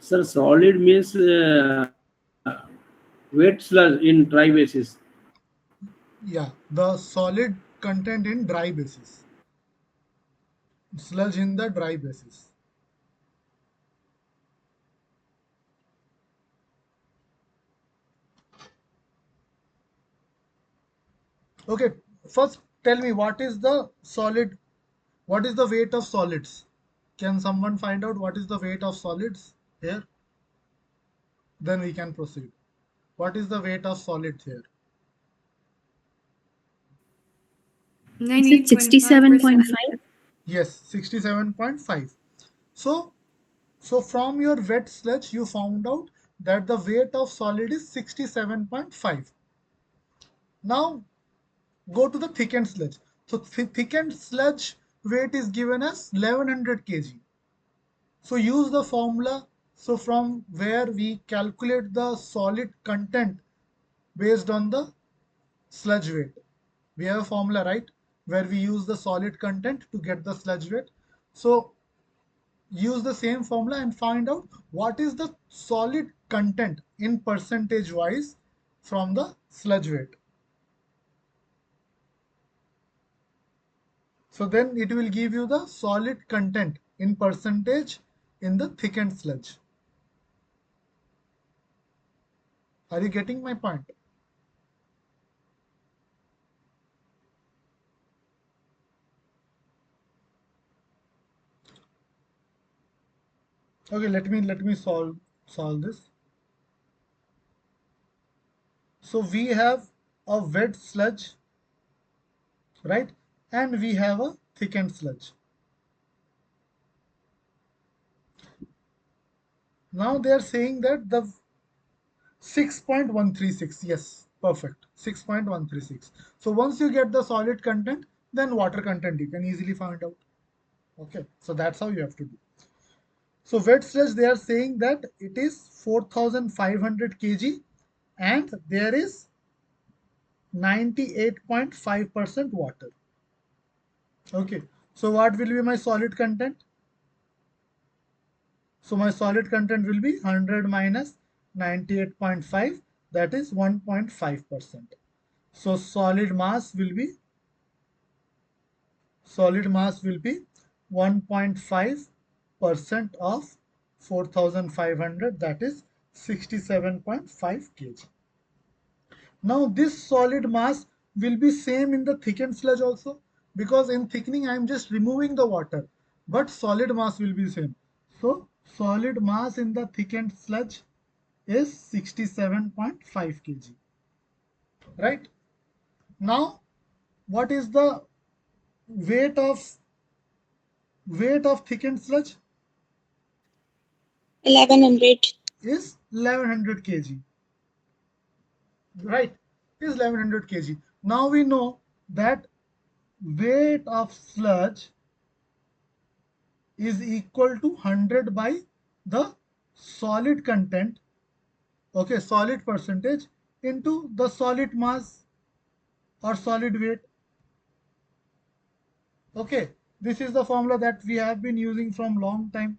[SPEAKER 3] Sir, solid means wet sludge in dry basis.
[SPEAKER 1] Yeah, the solid content in dry basis, sludge in the dry basis. Okay, first tell me what is the solid, what is the weight of solids? Can someone find out what is the weight of solids here? Then we can proceed. What is the weight of solids here?
[SPEAKER 4] Is it 67.5?
[SPEAKER 1] Yes, 67.5. So So from your wet sludge, you found out that the weight of solid is 67.5. Now go to the thickened sludge. So thickened sludge weight is given as 1100 kg. So use the formula. So from where we calculate the solid content based on the sludge weight. We have a formula, right? Where we use the solid content to get the sludge weight. So use the same formula and find out what is the solid content in percentage wise from the sludge weight. So then it will give you the solid content in percentage in the thickened sludge. Are you getting my point? Okay, let me solve this. So we have a wet sludge, right? And we have a thickened sludge. Now they are saying that the 6.136, yes, perfect, 6.136. So once you get the solid content, then water content you can easily find out. Okay, so that's how you have to do. So wet sludge, they are saying that it is 4500 kg and there is 98.5% water. Okay, so what will be my solid content? So my solid content will be 100 minus 98.5, that is 1.5%. So solid mass will be 1.5% of 4500, that is 67.5 kg. Now this solid mass will be same in the thickened sludge also, because in thickening I am just removing the water, but solid mass will be same. So solid mass in the thickened sludge is 67.5 kg. Right? Now what is the weight of thickened sludge?
[SPEAKER 2] 1100.
[SPEAKER 1] Is 1100 kg. Right? Is 1100 kg. Now we know that weight of sludge is equal to 100 by the solid content, okay, solid percentage into the solid mass or solid weight. Okay, this is the formula that we have been using from long time.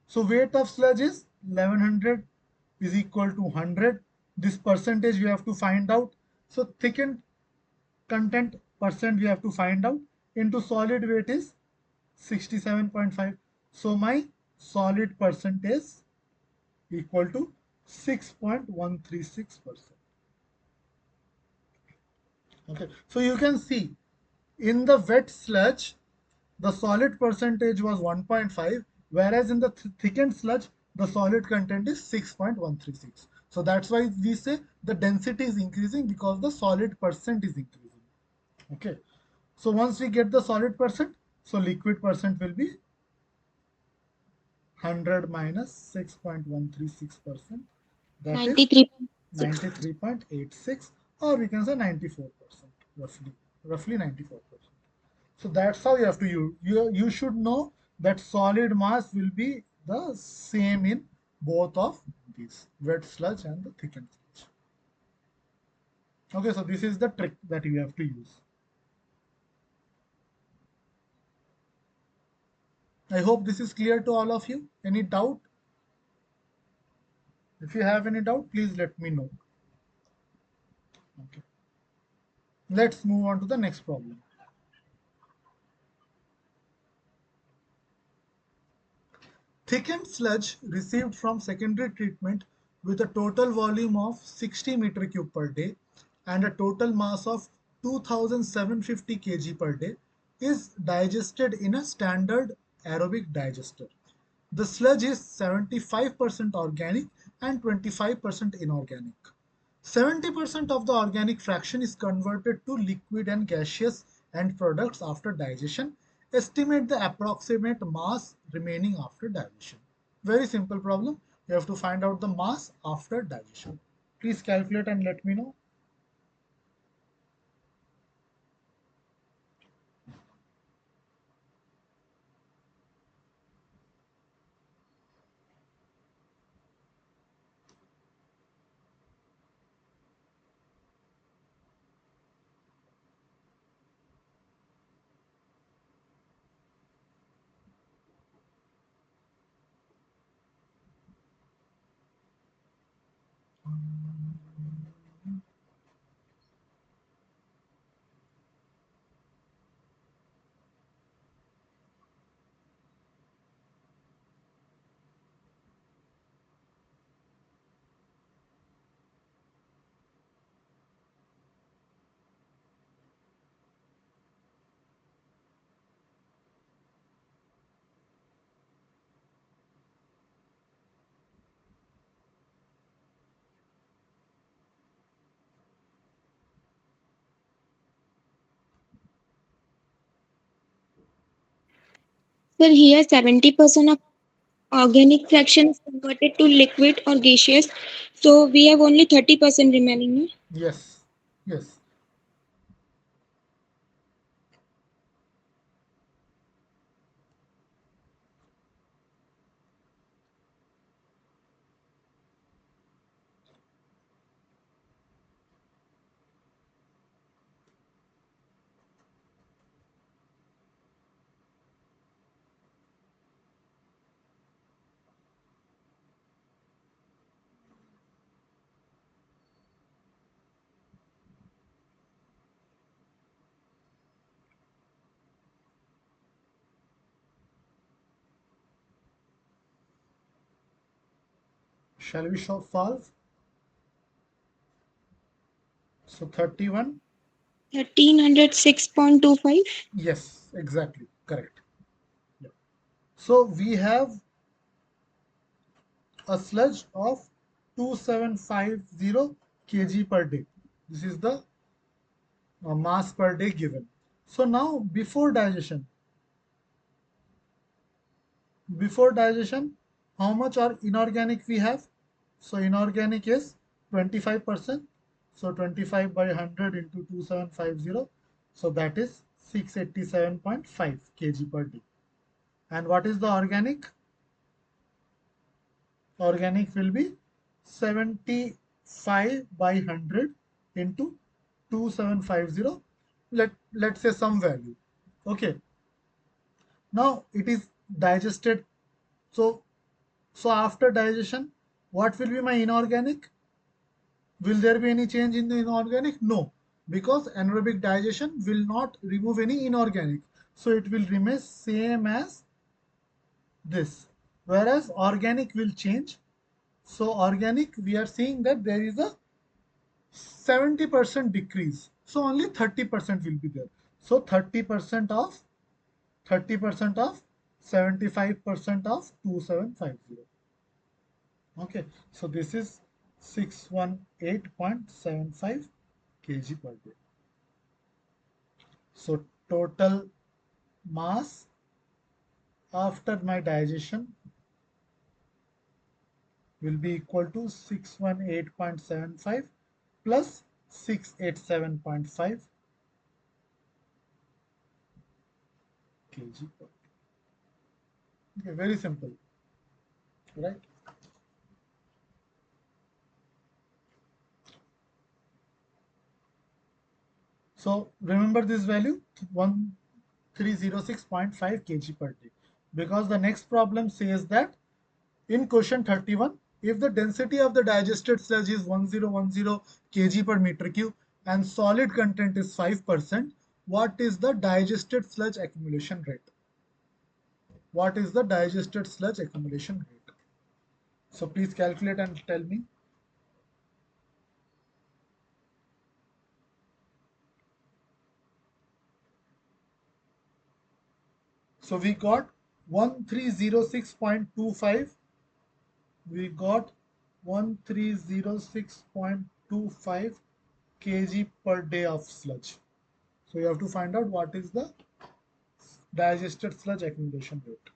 [SPEAKER 1] So weight of sludge is 1100 is equal to 100. This percentage we have to find out. So thickened content percent we have to find out into solid weight is 67.5. So my solid percent is equal to 6.136%. Okay, so you can see in the wet sludge, the solid percentage was 1.5, whereas in the thickened sludge, the solid content is 6.136. So that's why we say the density is increasing, because the solid percent is increasing. Okay, so once we get the solid percent, so liquid percent will be 100 minus 6.136%, that is
[SPEAKER 2] 93.6.
[SPEAKER 1] 93.86, or we can say 94%, roughly 94%. So that's how you have to use. You should know that solid mass will be the same in both of these, wet sludge and the thickened sludge. Okay, so this is the trick that you have to use. I hope this is clear to all of you. Any doubt? If you have any doubt, please let me know. Okay. Let's move on to the next problem. Thickened sludge received from secondary treatment with a total volume of 60 meter cube per day and a total mass of 2750 kg per day is digested in a standard aerobic digester. The sludge is 75% organic and 25% inorganic. 70% of the organic fraction is converted to liquid and gaseous end products after digestion. Estimate the approximate mass remaining after digestion. Very simple problem. You have to find out the mass after digestion. Please calculate and let me know.
[SPEAKER 2] Sir, here 70% of organic fraction is converted to liquid or gaseous. So we have only 30% remaining. No?
[SPEAKER 1] Yes, yes. Shall we solve? So 31.
[SPEAKER 2] 1306.25.
[SPEAKER 1] Yes, exactly. Correct. Yeah. So we have a sludge of 2750 kg per day. This is the mass per day given. So now before digestion, how much are inorganic we have? So inorganic is 25%. So 25 by 100 into 2750. So that is 687.5 kg per day. And what is the organic? Organic will be 75 by 100 into 2750. Let's say some value. Okay. Now it is digested. So after digestion, what will be my inorganic? Will there be any change in the inorganic? No, because anaerobic digestion will not remove any inorganic. So it will remain same as this. Whereas organic will change. So organic, we are seeing that there is a 70% decrease. So only 30% will be there. So 30% of 75% of 2750. Okay, so this is 618.75 kg per day. So total mass after my digestion will be equal to 618.75 plus 687.5 kg per day. Okay, very simple, right? So remember this value 1306.5 kg per day, because the next problem says that in question 31, if the density of the digested sludge is 1010 kg per meter cube and solid content is 5%, what is the digested sludge accumulation rate? What is the digested sludge accumulation rate? So please calculate and tell me. So we got 1306.25. We got 1306.25 kg per day of sludge. So you have to find out what is the digested sludge accumulation rate.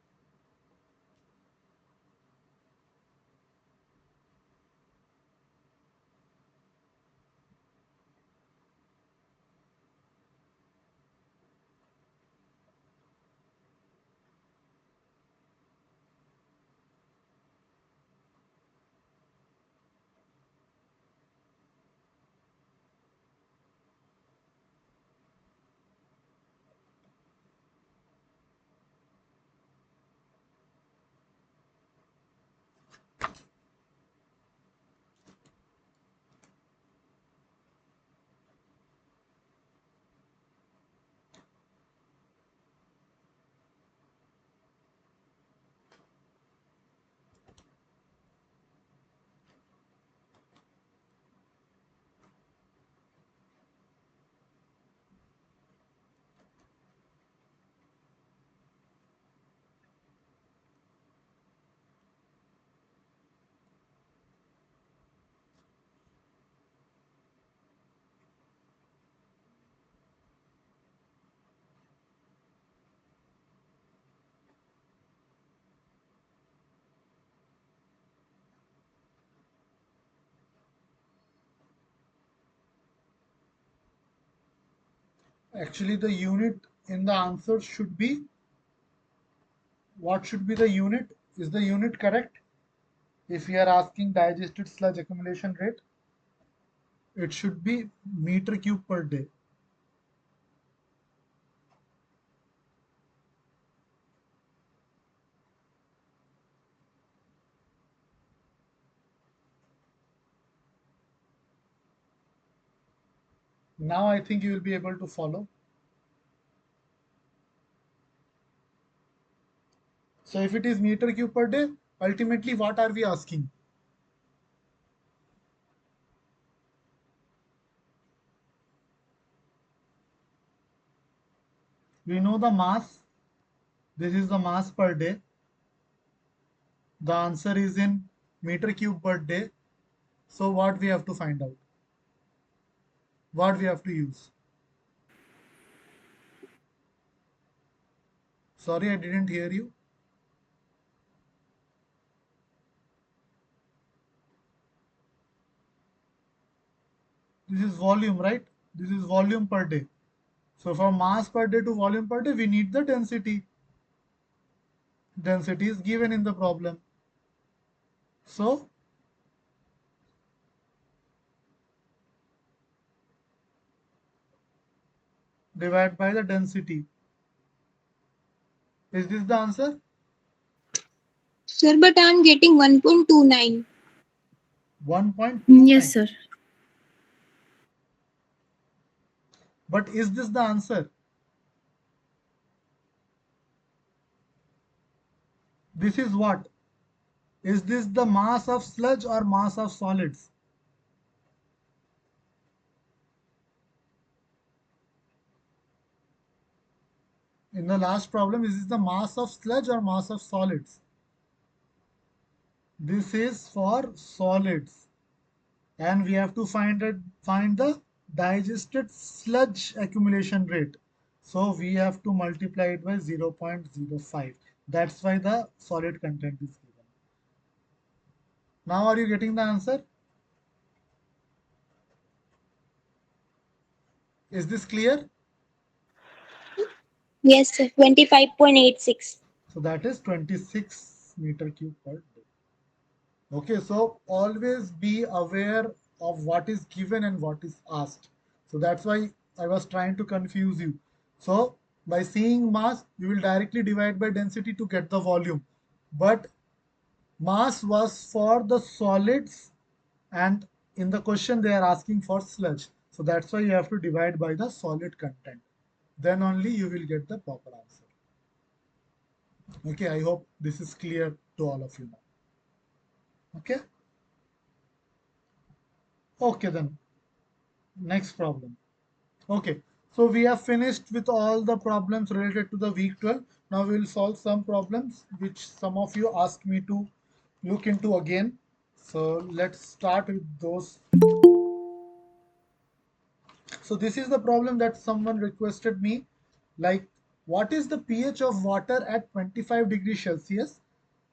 [SPEAKER 1] Actually, the unit in the answer should be, what should be the unit? Is the unit correct? If we are asking digested sludge accumulation rate, it should be meter cube per day. Now I think you will be able to follow. So if it is meter cube per day, ultimately what are we asking? We know the mass. This is the mass per day. The answer is in meter cube per day. So what we have to find out? What we have to use? Sorry, I didn't hear you. This is volume, right? This is volume per day. So from mass per day to volume per day, we need the density. Density is given in the problem. So divide by the density. Is this the answer?
[SPEAKER 2] Sir, but I'm getting 1.29.
[SPEAKER 1] 1.29.
[SPEAKER 4] Yes, sir.
[SPEAKER 1] But is this the answer? This is what? Is this the mass of sludge or mass of solids? In the last problem, is this the mass of sludge or mass of solids? This is for solids. And we have to find the digested sludge accumulation rate. So we have to multiply it by 0.05. That's why the solid content is given. Now are you getting the answer? Is this clear?
[SPEAKER 2] Yes, sir. 25.86.
[SPEAKER 1] So that is 26 meter cube per day. Okay, so always be aware of what is given and what is asked. So that's why I was trying to confuse you. So by seeing mass, you will directly divide by density to get the volume. But mass was for the solids, and in the question they are asking for sludge. So that's why you have to divide by the solid content. Then only you will get the proper answer. Okay, I hope this is clear to all of you now. Okay. Okay, then next problem. Okay, so we have finished with all the problems related to the week 12. Now we will solve some problems which some of you asked me to look into again. So let's start with those. So this is the problem that someone requested me, like what is the pH of water at 25 degrees Celsius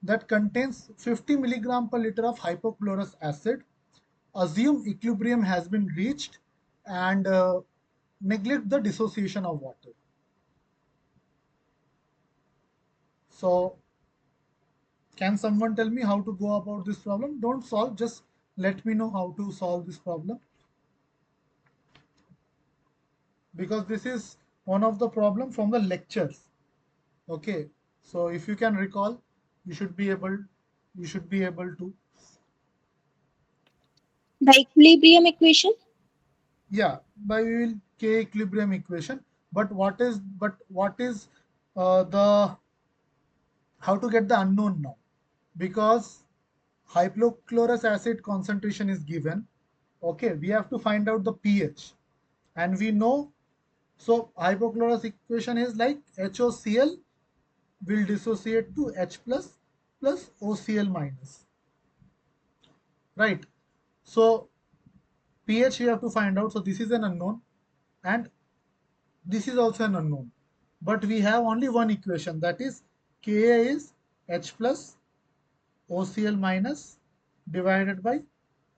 [SPEAKER 1] that contains 50 milligram per liter of hypochlorous acid? Assume equilibrium has been reached and neglect the dissociation of water. So can someone tell me how to go about this problem? Don't solve, just let me know how to solve this problem, because this is one of the problem from the lectures. Okay, so if you can recall, you should be able to.
[SPEAKER 2] The equilibrium equation?
[SPEAKER 1] Yeah, by we will K equilibrium equation. But what is the how to get the unknown now? Because hypochlorous acid concentration is given. Okay, we have to find out the pH, and we know, so hypochlorous equation is like HOCl will dissociate to H plus OCl minus, right? So pH we have to find out. So this is an unknown, and this is also an unknown. But we have only one equation, that is Ka is H plus OCl minus divided by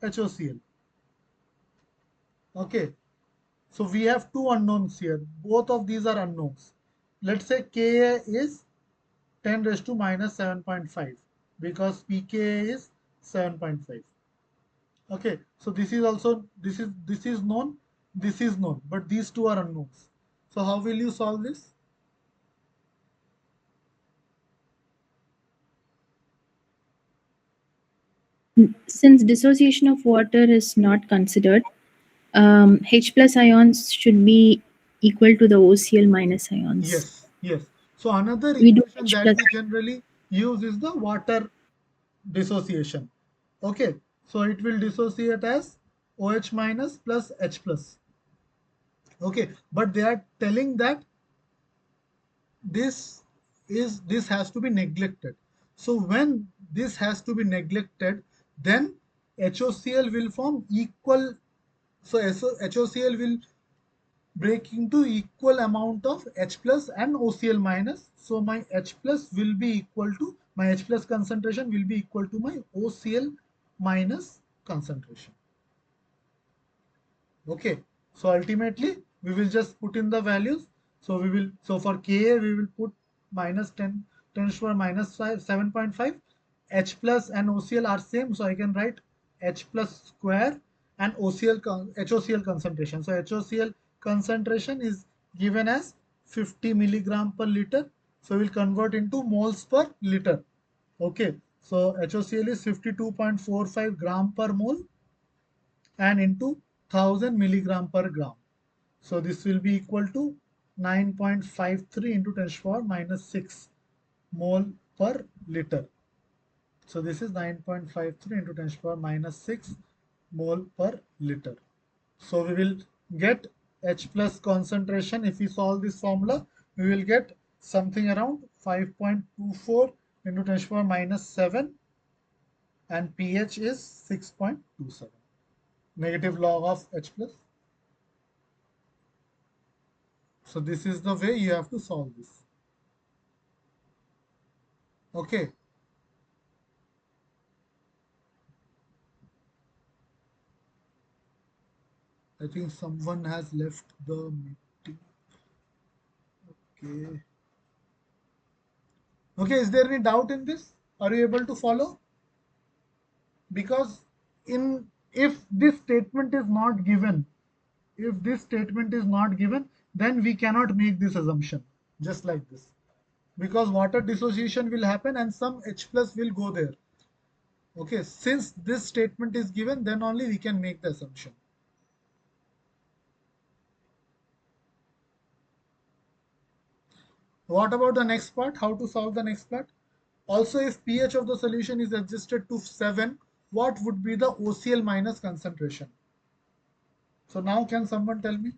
[SPEAKER 1] HOCl. Okay. So we have two unknowns here. Both of these are unknowns. Let's say Ka is 10 raised to minus 7.5 because pKa is 7.5. Okay, so this is also this is known, this is known, but these two are unknowns. So how will you solve this?
[SPEAKER 4] Since dissociation of water is not considered, H plus ions should be equal to the OCl minus ions.
[SPEAKER 1] Yes, yes. So another
[SPEAKER 4] We do
[SPEAKER 1] equation
[SPEAKER 4] H
[SPEAKER 1] that
[SPEAKER 4] plus
[SPEAKER 1] we generally use is the water dissociation. Okay, so it will dissociate as OH minus plus H plus. Okay, but they are telling that this has to be neglected. So when this has to be neglected, then HOCl will form equal. So HOCl will break into equal amount of H plus and OCl minus. So my H plus will be equal to my H plus concentration will be equal to my OCl minus concentration. Okay, so ultimately we will just put in the values. So for Ka we will put minus 10 10 to the power minus 5 7.5. H plus and OCl are same, so I can write H plus square and HOCl concentration. So HOCl concentration is given as 50 milligram per liter, so we'll convert into moles per liter. Okay, so HOCl is 52.45 gram per mole and into 1000 milligram per gram. So this will be equal to 9.53 into 10 to the power minus 6 mole per liter. So this is 9.53 into 10 to the power minus 6 mole per liter. So we will get H plus concentration. If we solve this formula, we will get something around 5.24 into 10 to the power minus 7, and pH is 6.27. Negative log of H plus. So this is the way you have to solve this. Okay. I think someone has left the meeting. Okay. Okay, is there any doubt in this? Are you able to follow? Because in if this statement is not given, if this statement is not given, then we cannot make this assumption just like this. Because water dissociation will happen and some H plus will go there. Okay, since this statement is given, then only we can make the assumption. What about the next part? How to solve the next part? Also, if pH of the solution is adjusted to 7, what would be the OCl minus concentration? So now can someone tell me?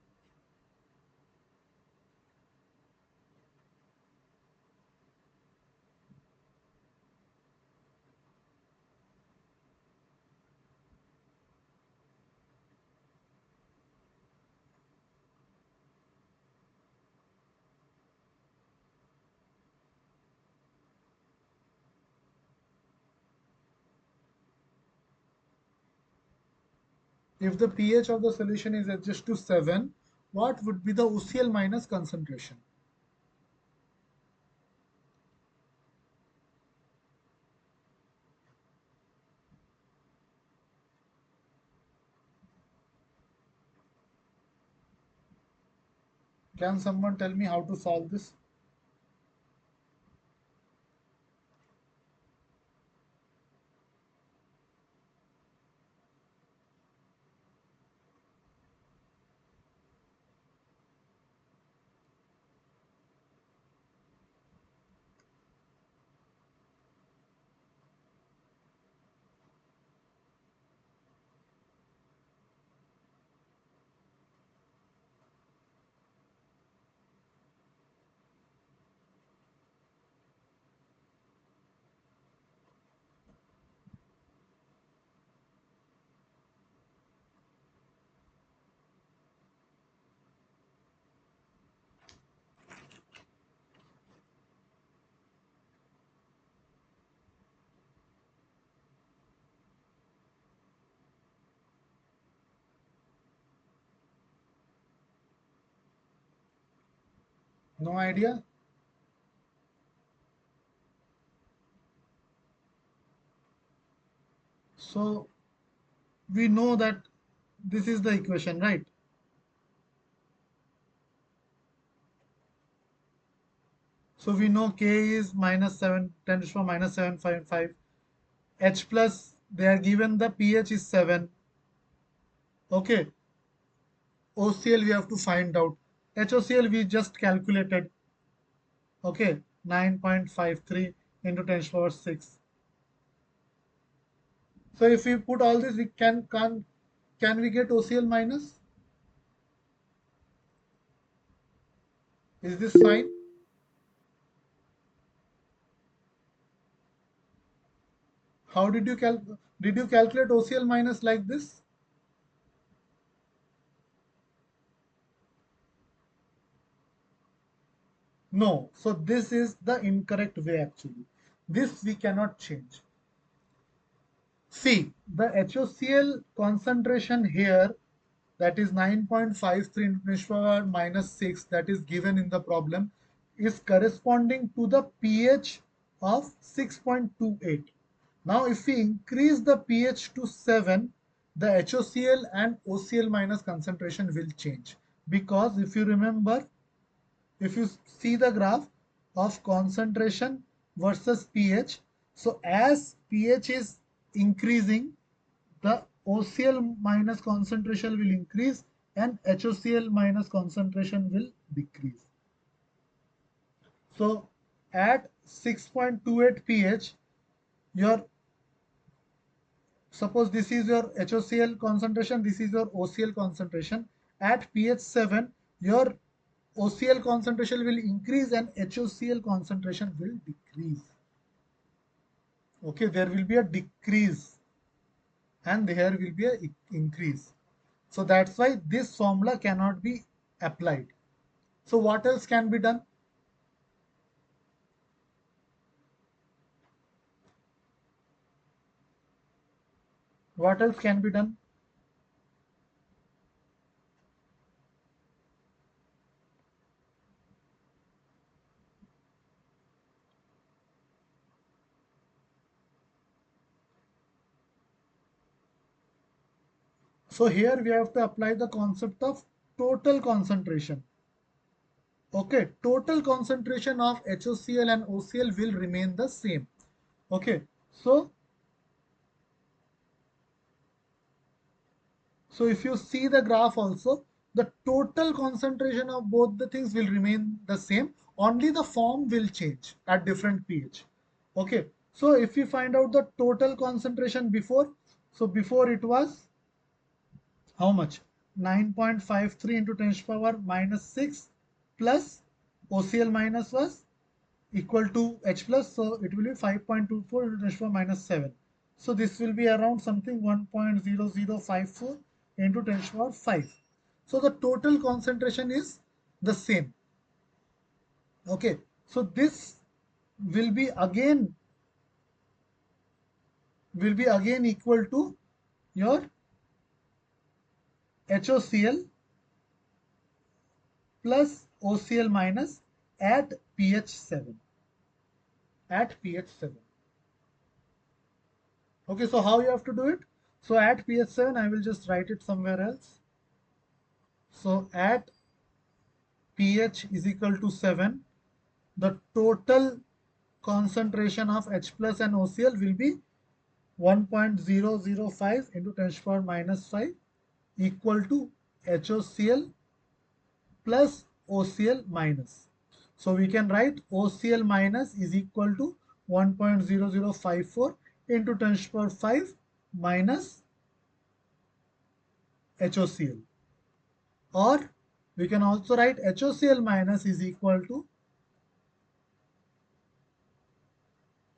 [SPEAKER 1] If the pH of the solution is adjusted to 7, what would be the OCl minus concentration? Can someone tell me how to solve this? No idea? So we know that this is the equation, right? So we know K is minus 7, 10 to the power minus 7.5. H plus, they are given the pH is 7. Okay. OCL we have to find out. HOCL we just calculated. Okay. 9.53 into 10 to the power 6. So if we put all this, we can we get OCL minus? Is this fine? How did you calculate OCL minus like this? No. So this is the incorrect way actually. This we cannot change. See, the HOCl concentration here, that is 9.53 into 10 to the power minus 6, that is given in the problem, is corresponding to the pH of 6.28. Now if we increase the pH to 7, the HOCl and OCl minus concentration will change, because if you remember, if you see the graph of concentration versus pH, so as pH is increasing, the OCl minus concentration will increase and HOCl minus concentration will decrease. So at 6.28 pH, your suppose this is your HOCl concentration, this is your OCl concentration. At pH 7, your OCl concentration will increase and HOCl concentration will decrease. Okay, there will be a decrease and there will be a increase. So that's why this formula cannot be applied. So what else can be done? What else can be done? So here we have to apply the concept of total concentration. Okay, total concentration of HOCl and OCl will remain the same. Okay, so if you see the graph also, the total concentration of both the things will remain the same. Only the form will change at different pH. Okay, so if we find out the total concentration before, so before it was how much? 9.53 into 10 to the power minus 6 plus OCl minus was equal to H plus, so it will be 5.24 into 10 to the power minus 7. So this will be around something 1.0054 into 10 to the power 5. So the total concentration is the same. Okay, so this will be again equal to your HOCl plus OCl minus at pH 7. At pH 7. Okay, so how you have to do it? So at pH 7, I will just write it somewhere else. So at pH is equal to 7, the total concentration of H plus and OCl will be 1.005 into 10 to the power minus 5 equal to HOCl plus OCl minus. So we can write OCl minus is equal to 1.0054 into 10 to the power 5 minus HOCl. Or we can also write HOCl minus is equal to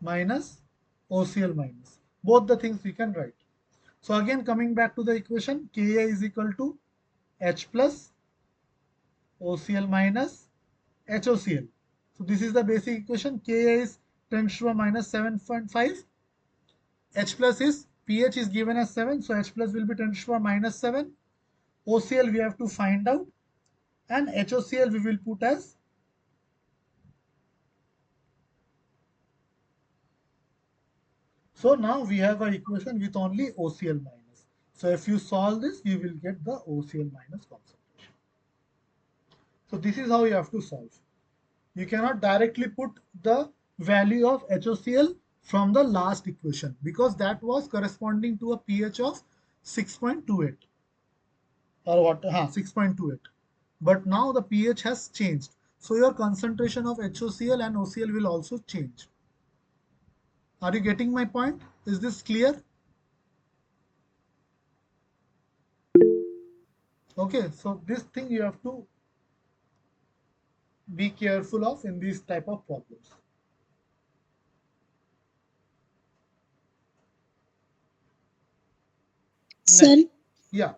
[SPEAKER 1] minus OCl minus. Both the things we can write. So again coming back to the equation, Ka is equal to H plus OCl minus HOCl. So this is the basic equation. Ka is 10 to the power minus 7.5. H plus is pH is given as 7, so H plus will be 10 to the power minus 7. OCl we have to find out, and HOCl we will put as So now we have an equation with only OCl minus. So if you solve this, you will get the OCl minus concentration. So this is how you have to solve. You cannot directly put the value of HOCl from the last equation because that was corresponding to a pH of 6.28 or what? 6.28. But now the pH has changed. So your concentration of HOCl and OCl will also change. Are you getting my point? Is this clear? Okay, so this thing you have to be careful of in these type of problems.
[SPEAKER 2] Sir,
[SPEAKER 1] Next, yeah,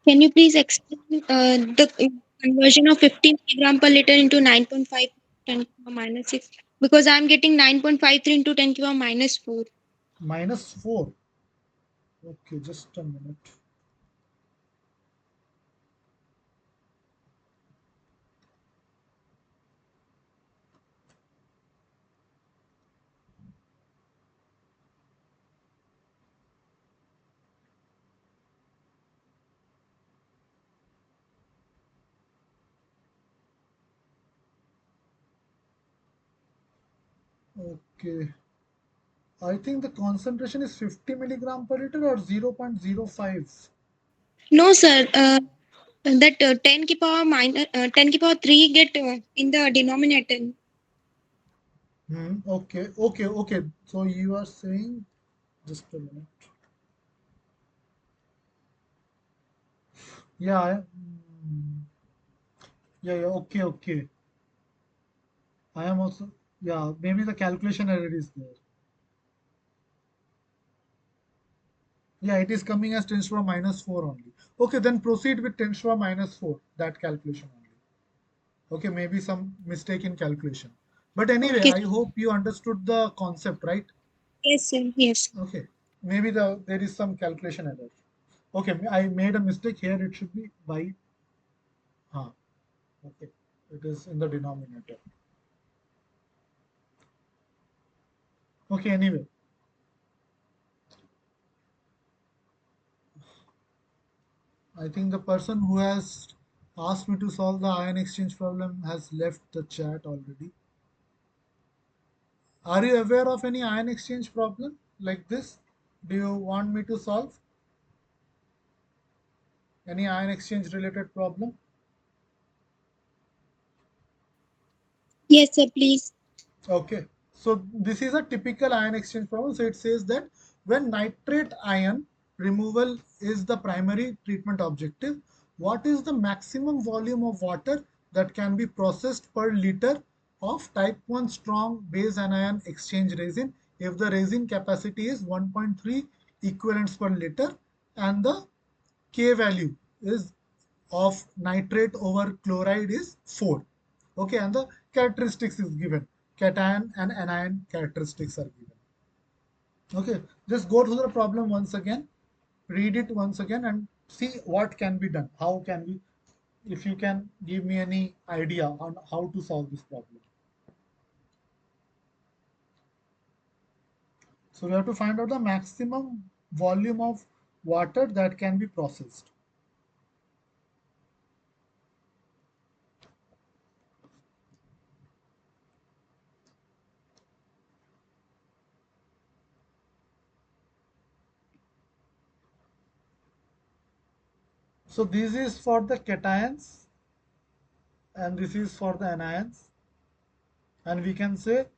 [SPEAKER 2] can you please explain the conversion of 50 milligram per liter into 9.5 10 to the minus 6? Because I'm getting 9.53 into 10 to the minus 4.
[SPEAKER 1] -4. Okay, just a minute. Okay, I think the concentration is 50 milligram per liter or 0.05.
[SPEAKER 2] No, sir. That 10 ki power minus 10 ki power 3 get in the denominator.
[SPEAKER 1] Okay. So you are saying, just a minute. Yeah, yeah. Okay. I am also, yeah, maybe the calculation error is there. Yeah, it is coming as 10 to the minus 4 only. Okay, then proceed with 10 to the minus 4, that calculation only. Okay, maybe some mistake in calculation. But anyway,
[SPEAKER 2] Okay.
[SPEAKER 1] I hope you understood the concept, right?
[SPEAKER 2] Yes, sir. Yes.
[SPEAKER 1] Okay, maybe there is some calculation error. Okay, I made a mistake here. It should be by, okay, it is in the denominator. Okay, anyway, I think the person who has asked me to solve the ion exchange problem has left the chat already. Are you aware of any ion exchange problem like this? Do you want me to solve any ion exchange related problem?
[SPEAKER 2] Yes, sir. Please.
[SPEAKER 1] Okay, so this is a typical ion exchange problem. So it says that when nitrate ion removal is the primary treatment objective, what is the maximum volume of water that can be processed per liter of type 1 strong base anion exchange resin if the resin capacity is 1.3 equivalents per liter and the K value is of nitrate over chloride is 4. Okay, and the characteristics is given. Cation and anion characteristics are given. Okay, just go through the problem once again, read it once again, and see what can be done. How can we, if you can give me any idea on how to solve this problem. So we have to find out the maximum volume of water that can be processed. So this is for the cations and this is for the anions, and we can say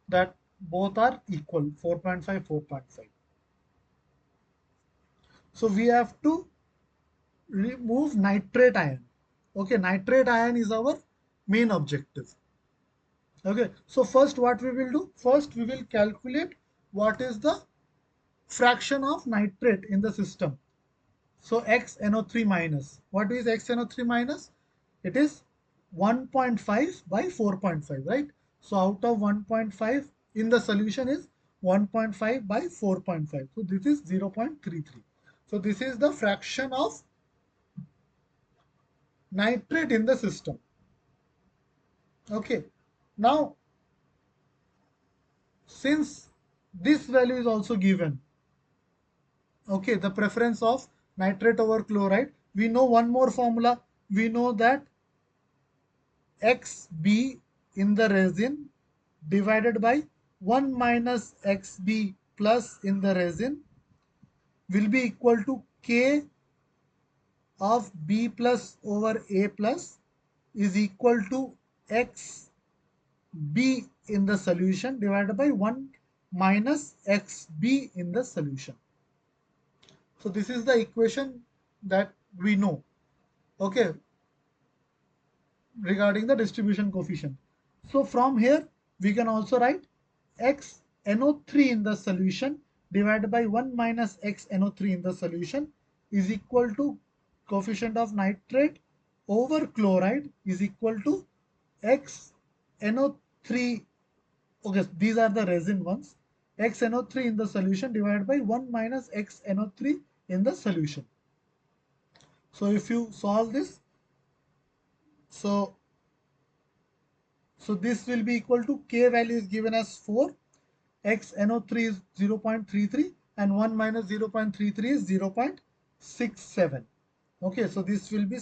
[SPEAKER 1] that both are equal 4.5 4.5. So we have to remove nitrate ion. Okay, nitrate ion is our main objective. Okay, so first what we will do, first we will calculate what is the fraction of nitrate in the system. So XNO3 minus. What is XNO3 minus? It is 1.5 by 4.5, right? So out of 1.5 in the solution is 1.5 by 4.5. So this is 0.33. So this is the fraction of nitrate in the system. Okay. Now, since this value is also given. Okay, the preference of nitrate over chloride. We know one more formula. We know that XB in the resin divided by 1 minus XB plus in the resin will be equal to K of B plus over A plus is equal to XB in the solution divided by 1 minus XB in the solution. So this is the equation that we know. Okay, regarding the distribution coefficient. So from here we can also write x NO3 in the solution divided by 1 minus x NO3 in the solution is equal to coefficient of nitrate over chloride is equal to x NO3. Okay, these are the resin ones. X NO3 in the solution divided by 1 minus x NO3 in the solution. So if you solve this, so this will be equal to K value is given as 4, X NO3 is 0.33 and 1 minus 0.33 is 0.67. Okay, so this will be,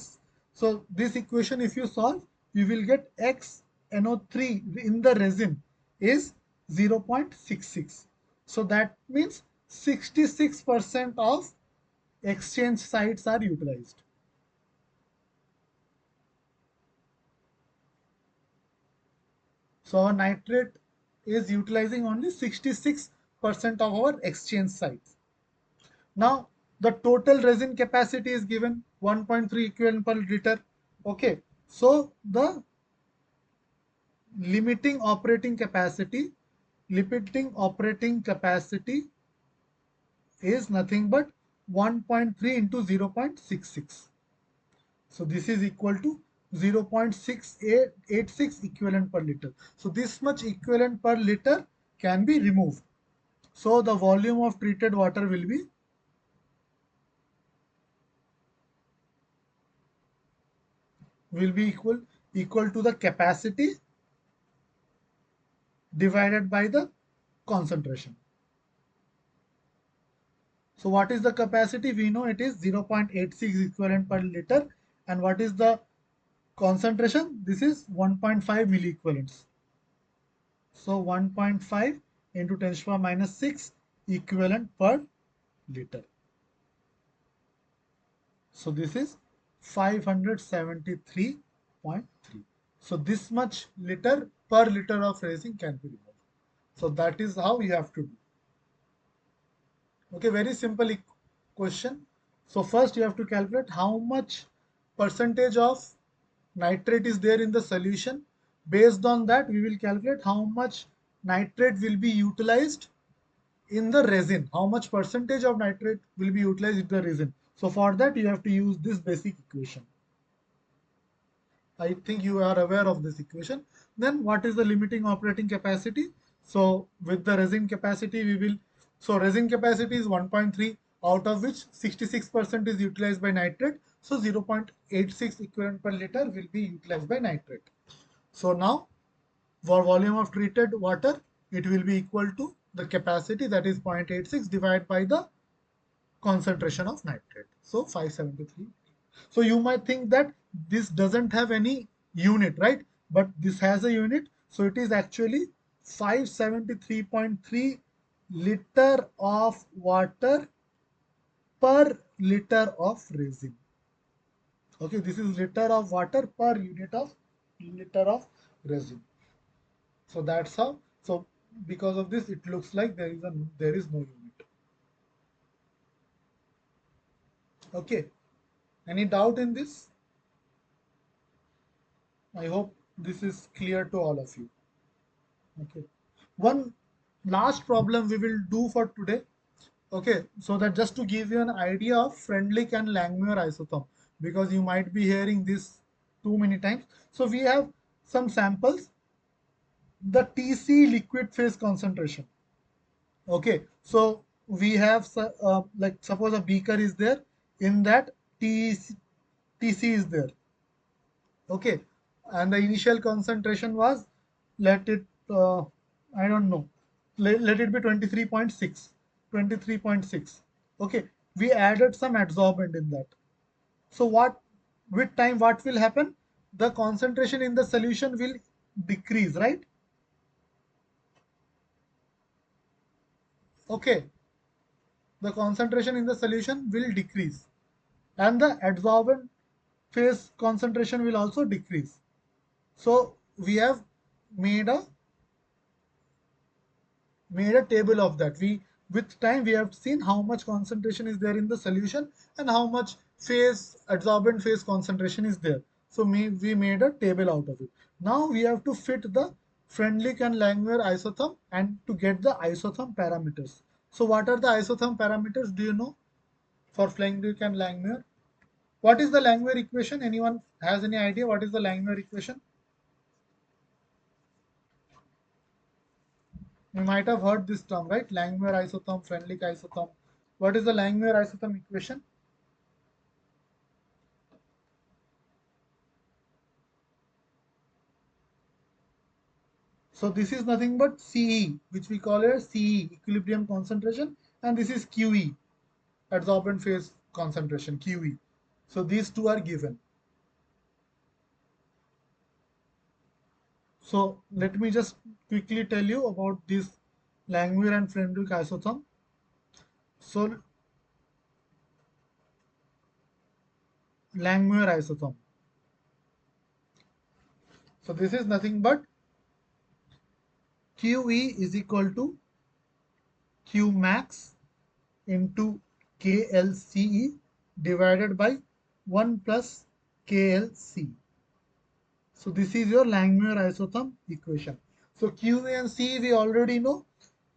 [SPEAKER 1] so this equation if you solve, you will get X NO3 in the resin is 0.66. So that means 66% of exchange sites are utilized. So our nitrate is utilizing only 66% of our exchange sites. Now the total resin capacity is given 1.3 equivalent per liter. Okay, so the limiting operating capacity is nothing but 1.3 into 0.66. So this is equal to 0.6886 equivalent per liter. So this much equivalent per liter can be removed. So the volume of treated water will be equal to the capacity divided by the concentration. So what is the capacity? We know it is 0.86 equivalent per liter. And what is the concentration? This is 1.5 milliequivalents. So 1.5 into 10 to the power minus 6 equivalent per liter. So this is 573.3. So this much liter per liter of resin can be removed. So that is how you have to do. Okay, very simple question. So first you have to calculate how much percentage of nitrate is there in the solution. Based on that, we will calculate how much nitrate will be utilized in the resin. How much percentage of nitrate will be utilized in the resin. So for that, you have to use this basic equation. I think you are aware of this equation. Then what is the limiting operating capacity? So with the resin capacity, so resin capacity is 1.3, out of which 66% is utilized by nitrate. So 0.86 equivalent per liter will be utilized by nitrate. So now for volume of treated water, it will be equal to the capacity, that is 0.86 divided by the concentration of nitrate. So 573. So you might think that this doesn't have any unit, right? But this has a unit. So it is actually 573.3 liter of water per liter of resin. Okay, this is liter of water per unit of resin. So that's how. So because of this, it looks like there is no unit. Okay. Any doubt in this? I hope this is clear to all of you. Okay. One last problem we will do for today. Okay. So that just to give you an idea of Freundlich and Langmuir isotherm, because you might be hearing this too many times. So we have some samples. The TC liquid phase concentration. Okay. So we have like suppose a beaker is there, in that TC is there. Okay, and the initial concentration was, let it I don't know, let it be 23.6. 23.6. Okay, we added some adsorbent in that. So what, with time, what will happen? The concentration in the solution will decrease, right? Okay, the concentration in the solution will decrease, and the adsorbent phase concentration will also decrease. So we have made a table of that. We, with time, we have seen how much concentration is there in the solution and how much phase adsorbent phase concentration is there. So we made a table out of it. Now we have to fit the Freundlich and Langmuir isotherm and to get the isotherm parameters. So what are the isotherm parameters? Do you know for Freundlich and Langmuir? What is the Langmuir equation? Anyone has any idea what is the Langmuir equation? You might have heard this term, right? Langmuir isotherm, Freundlich isotherm. What is the Langmuir isotherm equation? So this is nothing but CE, which we call it CE, equilibrium concentration, and this is QE, adsorbent phase concentration, QE. So these two are given. So let me just quickly tell you about this Langmuir and Freundlich isotherm. So Langmuir isotherm. So this is nothing but QE is equal to Q max into KLCE divided by 1 plus KLC. So this is your Langmuir isotherm equation. So Q and C we already know.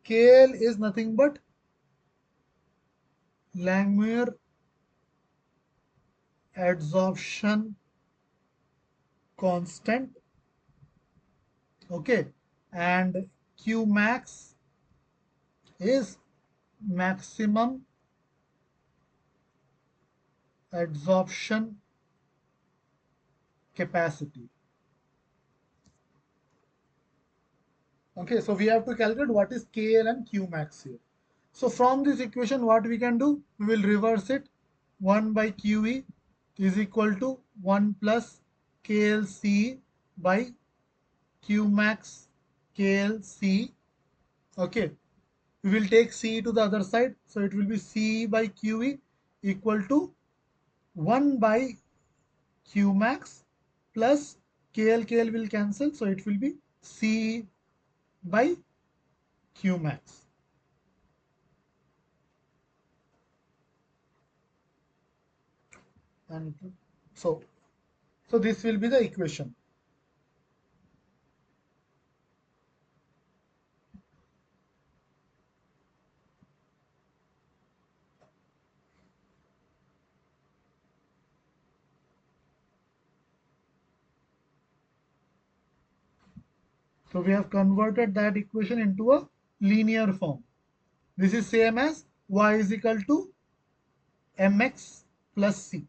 [SPEAKER 1] KL is nothing but Langmuir adsorption constant. Okay, and Q max is maximum adsorption capacity. Okay, so we have to calculate what is KL and Q max here. So from this equation, what we can do? We will reverse it. 1 by QE is equal to 1 plus KLC by Q max KLC. Okay, we will take C to the other side. So it will be C by QE equal to 1 by Q max plus KL will cancel. So it will be C by Q max. And so this will be the equation. So we have converted that equation into a linear form. This is same as y is equal to mx plus c.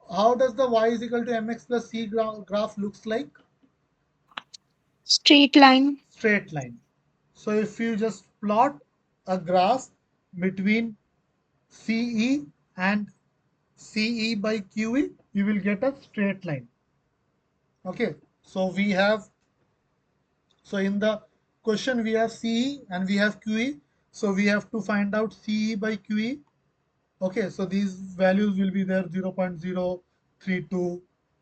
[SPEAKER 1] How does the y is equal to mx plus c graph looks like?
[SPEAKER 2] Straight line.
[SPEAKER 1] Straight line. So if you just plot a graph between CE and CE by QE, you will get a straight line. Okay, so we have, so in the question we have CE and we have QE. So we have to find out CE by QE. Okay, so these values will be there 0.032,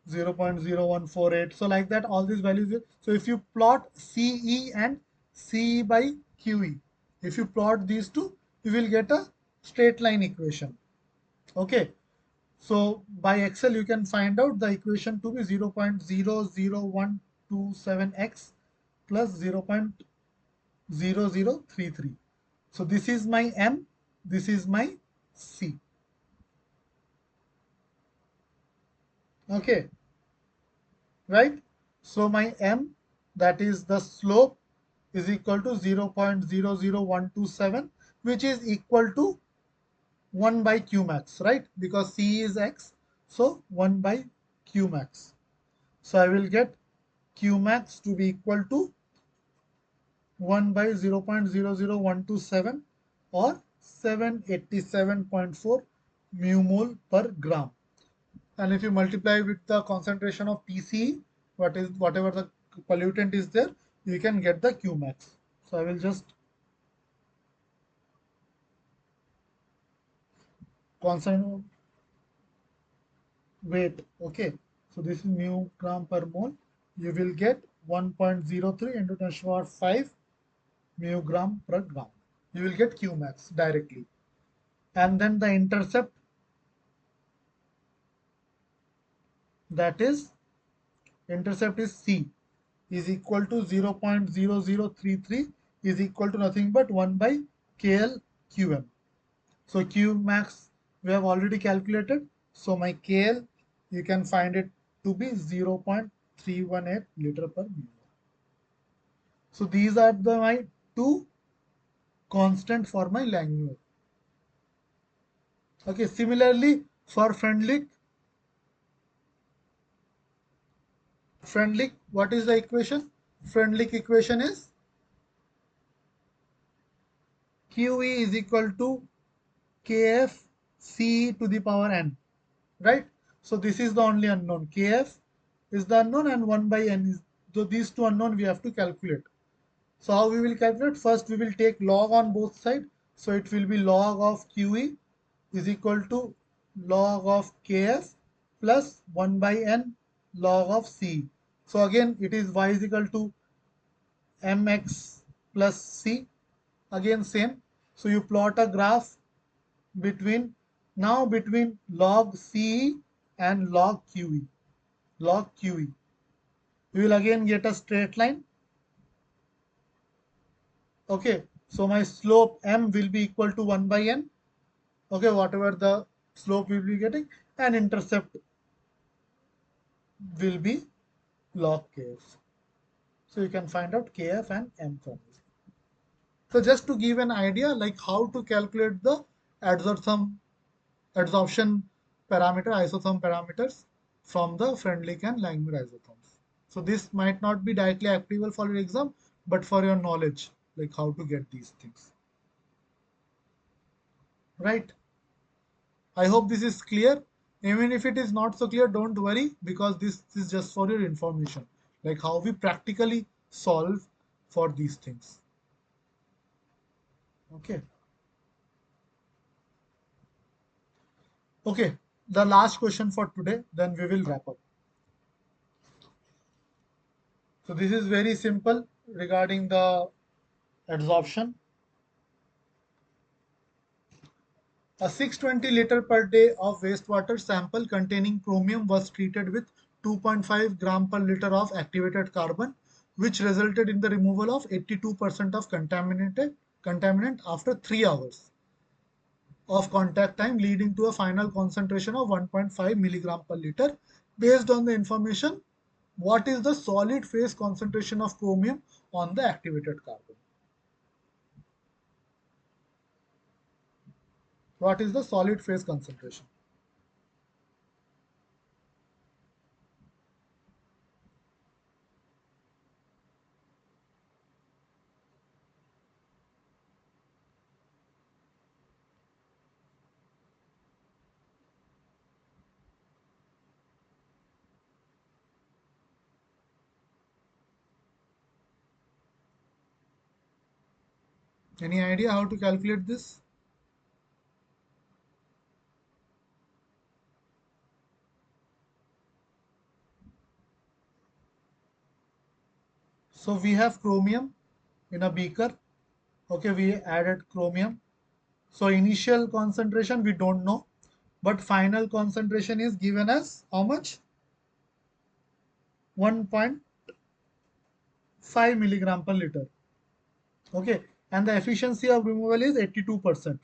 [SPEAKER 1] 0.0148. So like that, all these values. So if you plot CE and CE by QE, if you plot these two, you will get a straight line equation. Okay, so by Excel, you can find out the equation to be 0.00127x plus 0.0033. So this is my M, this is my C. Okay, right? So my M, that is the slope, is equal to 0.00127, which is equal to 1 by Q max, right? Because C is X, so 1 by Q max. So I will get Q max to be equal to 1 by 0.00127 or 787.4 mu mole per gram. And if you multiply with the concentration of TCE, whatever the pollutant is there, you can get the Qmax. So I will just concern weight. Okay, so this is mu gram per mole. You will get 1.03 into 10 to the power 5 mu gram per gram. You will get Qmax directly. And then the intercept, that is C, is equal to 0.0033 is equal to nothing but 1 by KL QM. So Q max we have already calculated. So my KL, you can find it to be 0.318 liter per minute. So these are my two constant for my Langmuir. Okay, similarly for Freundlich, what is the equation? Freundlich equation is QE is equal to KF C to the power n, right? So this is the only unknown. KF is the unknown and 1 by n is, so these two unknown we have to calculate. So how we will calculate? First we will take log on both sides. So it will be log of QE is equal to log of KF plus 1 by n log of C. So again it is y is equal to mx plus c. Again same. So you plot a graph between log CE and log QE. Log QE. You will again get a straight line. Okay, so my slope m will be equal to 1 by n. Okay, whatever the slope we will be getting, and intercept will be log kf. So you can find out kf and m from this. So just to give an idea like how to calculate the adsorption parameter, isotherm parameters from the Freundlich and Langmuir isotherms. So this might not be directly applicable for your exam, but for your knowledge, like how to get these things. Right? I hope this is clear. Even if it is not so clear, don't worry because this is just for your information, like how we practically solve for these things. Okay. Okay. The last question for today, then we will wrap up. So this is very simple regarding the adsorption. A 620 liter per day of wastewater sample containing chromium was treated with 2.5 gram per liter of activated carbon, which resulted in the removal of 82% of contaminant after 3 hours of contact time, leading to a final concentration of 1.5 milligram per liter. Based on the information, what is the solid phase concentration of chromium on the activated carbon? What is the solid phase concentration? Any idea how to calculate this? So we have chromium in a beaker. Okay, we added chromium. So initial concentration we don't know, but final concentration is given as how much? 1.5 milligram per liter. Okay, and the efficiency of removal is 82%.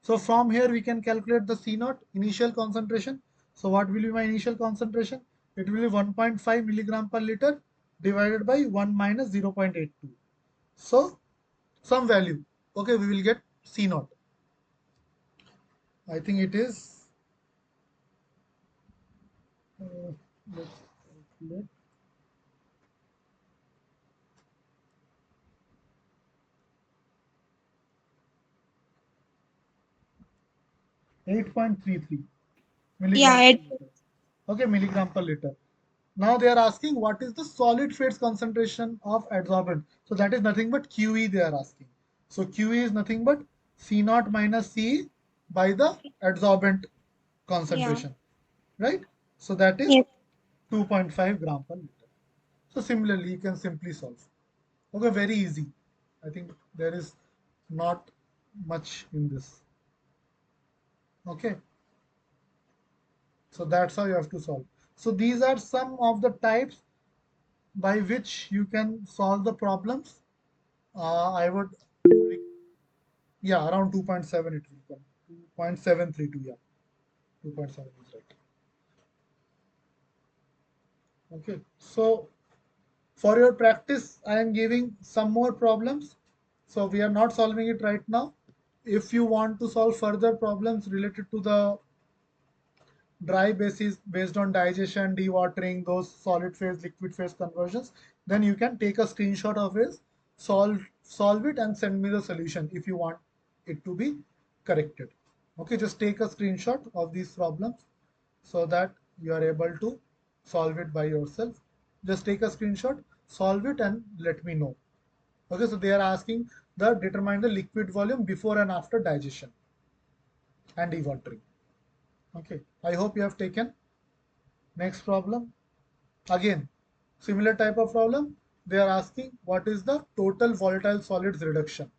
[SPEAKER 1] So from here we can calculate the C naught initial concentration. So what will be my initial concentration? It will be 1.5 milligram per liter divided by 1 minus 0.82. So some value. Okay, we will get C naught. I think it is. Let's calculate. 8.33
[SPEAKER 2] Yeah,
[SPEAKER 1] milligram per liter. Okay, milligram per liter. Now they are asking what is the solid phase concentration of adsorbent. So that is nothing but QE they are asking. So QE is nothing but C naught minus C by the adsorbent
[SPEAKER 2] yeah,
[SPEAKER 1] concentration, right? So that is
[SPEAKER 2] yes.
[SPEAKER 1] 2.5 gram per liter. So similarly, you can simply solve. Okay, very easy. I think there is not much in this. Okay, so that's how you have to solve. So these are some of the types by which you can solve the problems. I would, yeah, around 2.7 it will come. 2.732, yeah. 2.7 is right. Okay, so for your practice, I am giving some more problems. So we are not solving it right now. If you want to solve further problems related to the dry basis based on digestion, dewatering, those solid phase, liquid phase conversions, then you can take a screenshot of it, solve it and send me the solution if you want it to be corrected. Okay, just take a screenshot of these problems so that you are able to solve it by yourself. Just take a screenshot, solve it and let me know. Okay, so they are asking the determine the liquid volume before and after digestion and dewatering. Okay, I hope you have taken. Next problem. Again, similar type of problem. They are asking what is the total volatile solids reduction.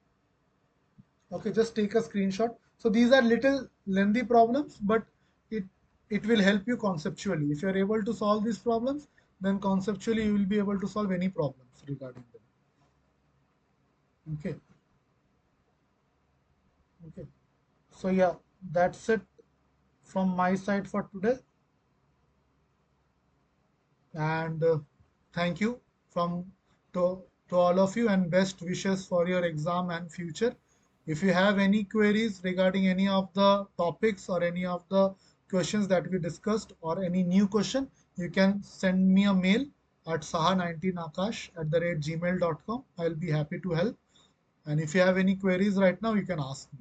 [SPEAKER 1] Okay, just take a screenshot. So these are little lengthy problems, but it it will help you conceptually. If you are able to solve these problems, then conceptually you will be able to solve any problems regarding them. Okay, okay. So yeah, that's it from my side for today. And thank you from to all of you and best wishes for your exam and future. If you have any queries regarding any of the topics or any of the questions that we discussed or any new question, you can send me a mail at saha19akash@gmail.com. I'll be happy to help. And if you have any queries right now, you can ask me.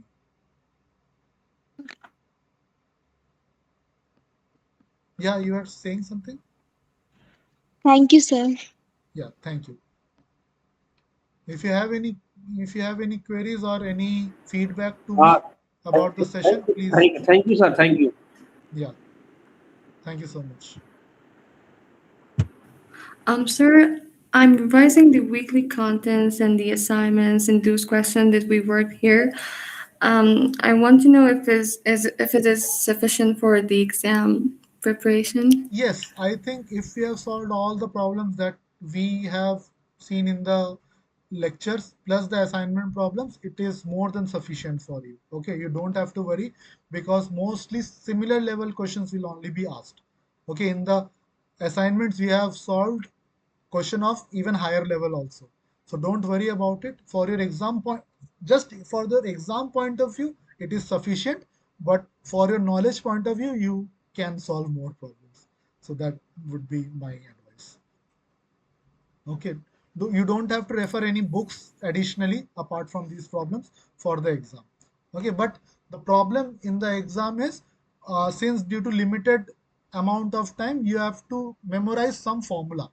[SPEAKER 1] Yeah, you are saying something?
[SPEAKER 2] Thank you, sir.
[SPEAKER 1] Yeah, thank you. If you have any if you have any queries or any feedback to
[SPEAKER 3] Uh,
[SPEAKER 1] me about the session, please.
[SPEAKER 3] thank you, sir. Thank you.
[SPEAKER 1] Yeah, thank you so much.
[SPEAKER 5] Sir, I'm revising the weekly contents and the assignments and those questions that we worked here. I want to know if it is sufficient for the exam preparation.
[SPEAKER 1] Yes, I think if we have solved all the problems that we have seen in the lectures plus the assignment problems, it is more than sufficient for you. Okay, you don't have to worry because mostly similar level questions will only be asked. Okay, in the assignments we have solved question of even higher level also. So don't worry about it. For your exam point, just for the exam point of view, it is sufficient. But for your knowledge point of view, you can solve more problems. So that would be my advice. Okay. You don't have to refer any books additionally apart from these problems for the exam. Okay. But the problem in the exam is since due to limited amount of time, you have to memorize some formula.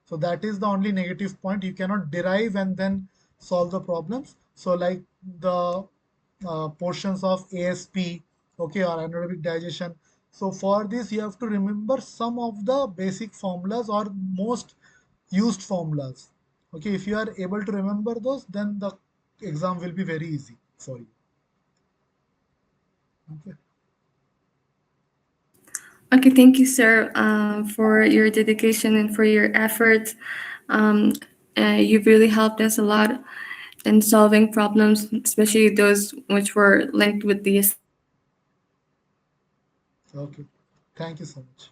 [SPEAKER 1] So that is the only negative point. You cannot derive and then solve the problems. So like the portions of ASP, okay, or anaerobic digestion. So for this, you have to remember some of the basic formulas or most used formulas. Okay, if you are able to remember those, then the exam will be very easy for you. Okay.
[SPEAKER 5] Okay, thank you, sir, for your dedication and for your effort. Um, you've really helped us a lot in solving problems, especially those which were linked with the assignments.
[SPEAKER 1] Okay. Thank you so much.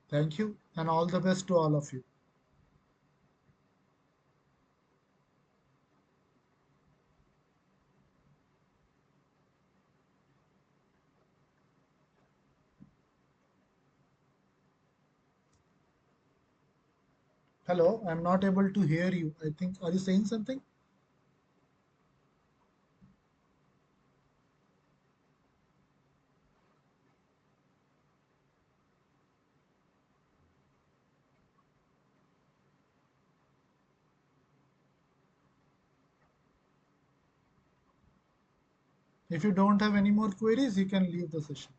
[SPEAKER 1] Thank you and all the best to all of you. Hello, I'm not able to hear you. I think, are you saying something? If you don't have any more queries, you can leave the session.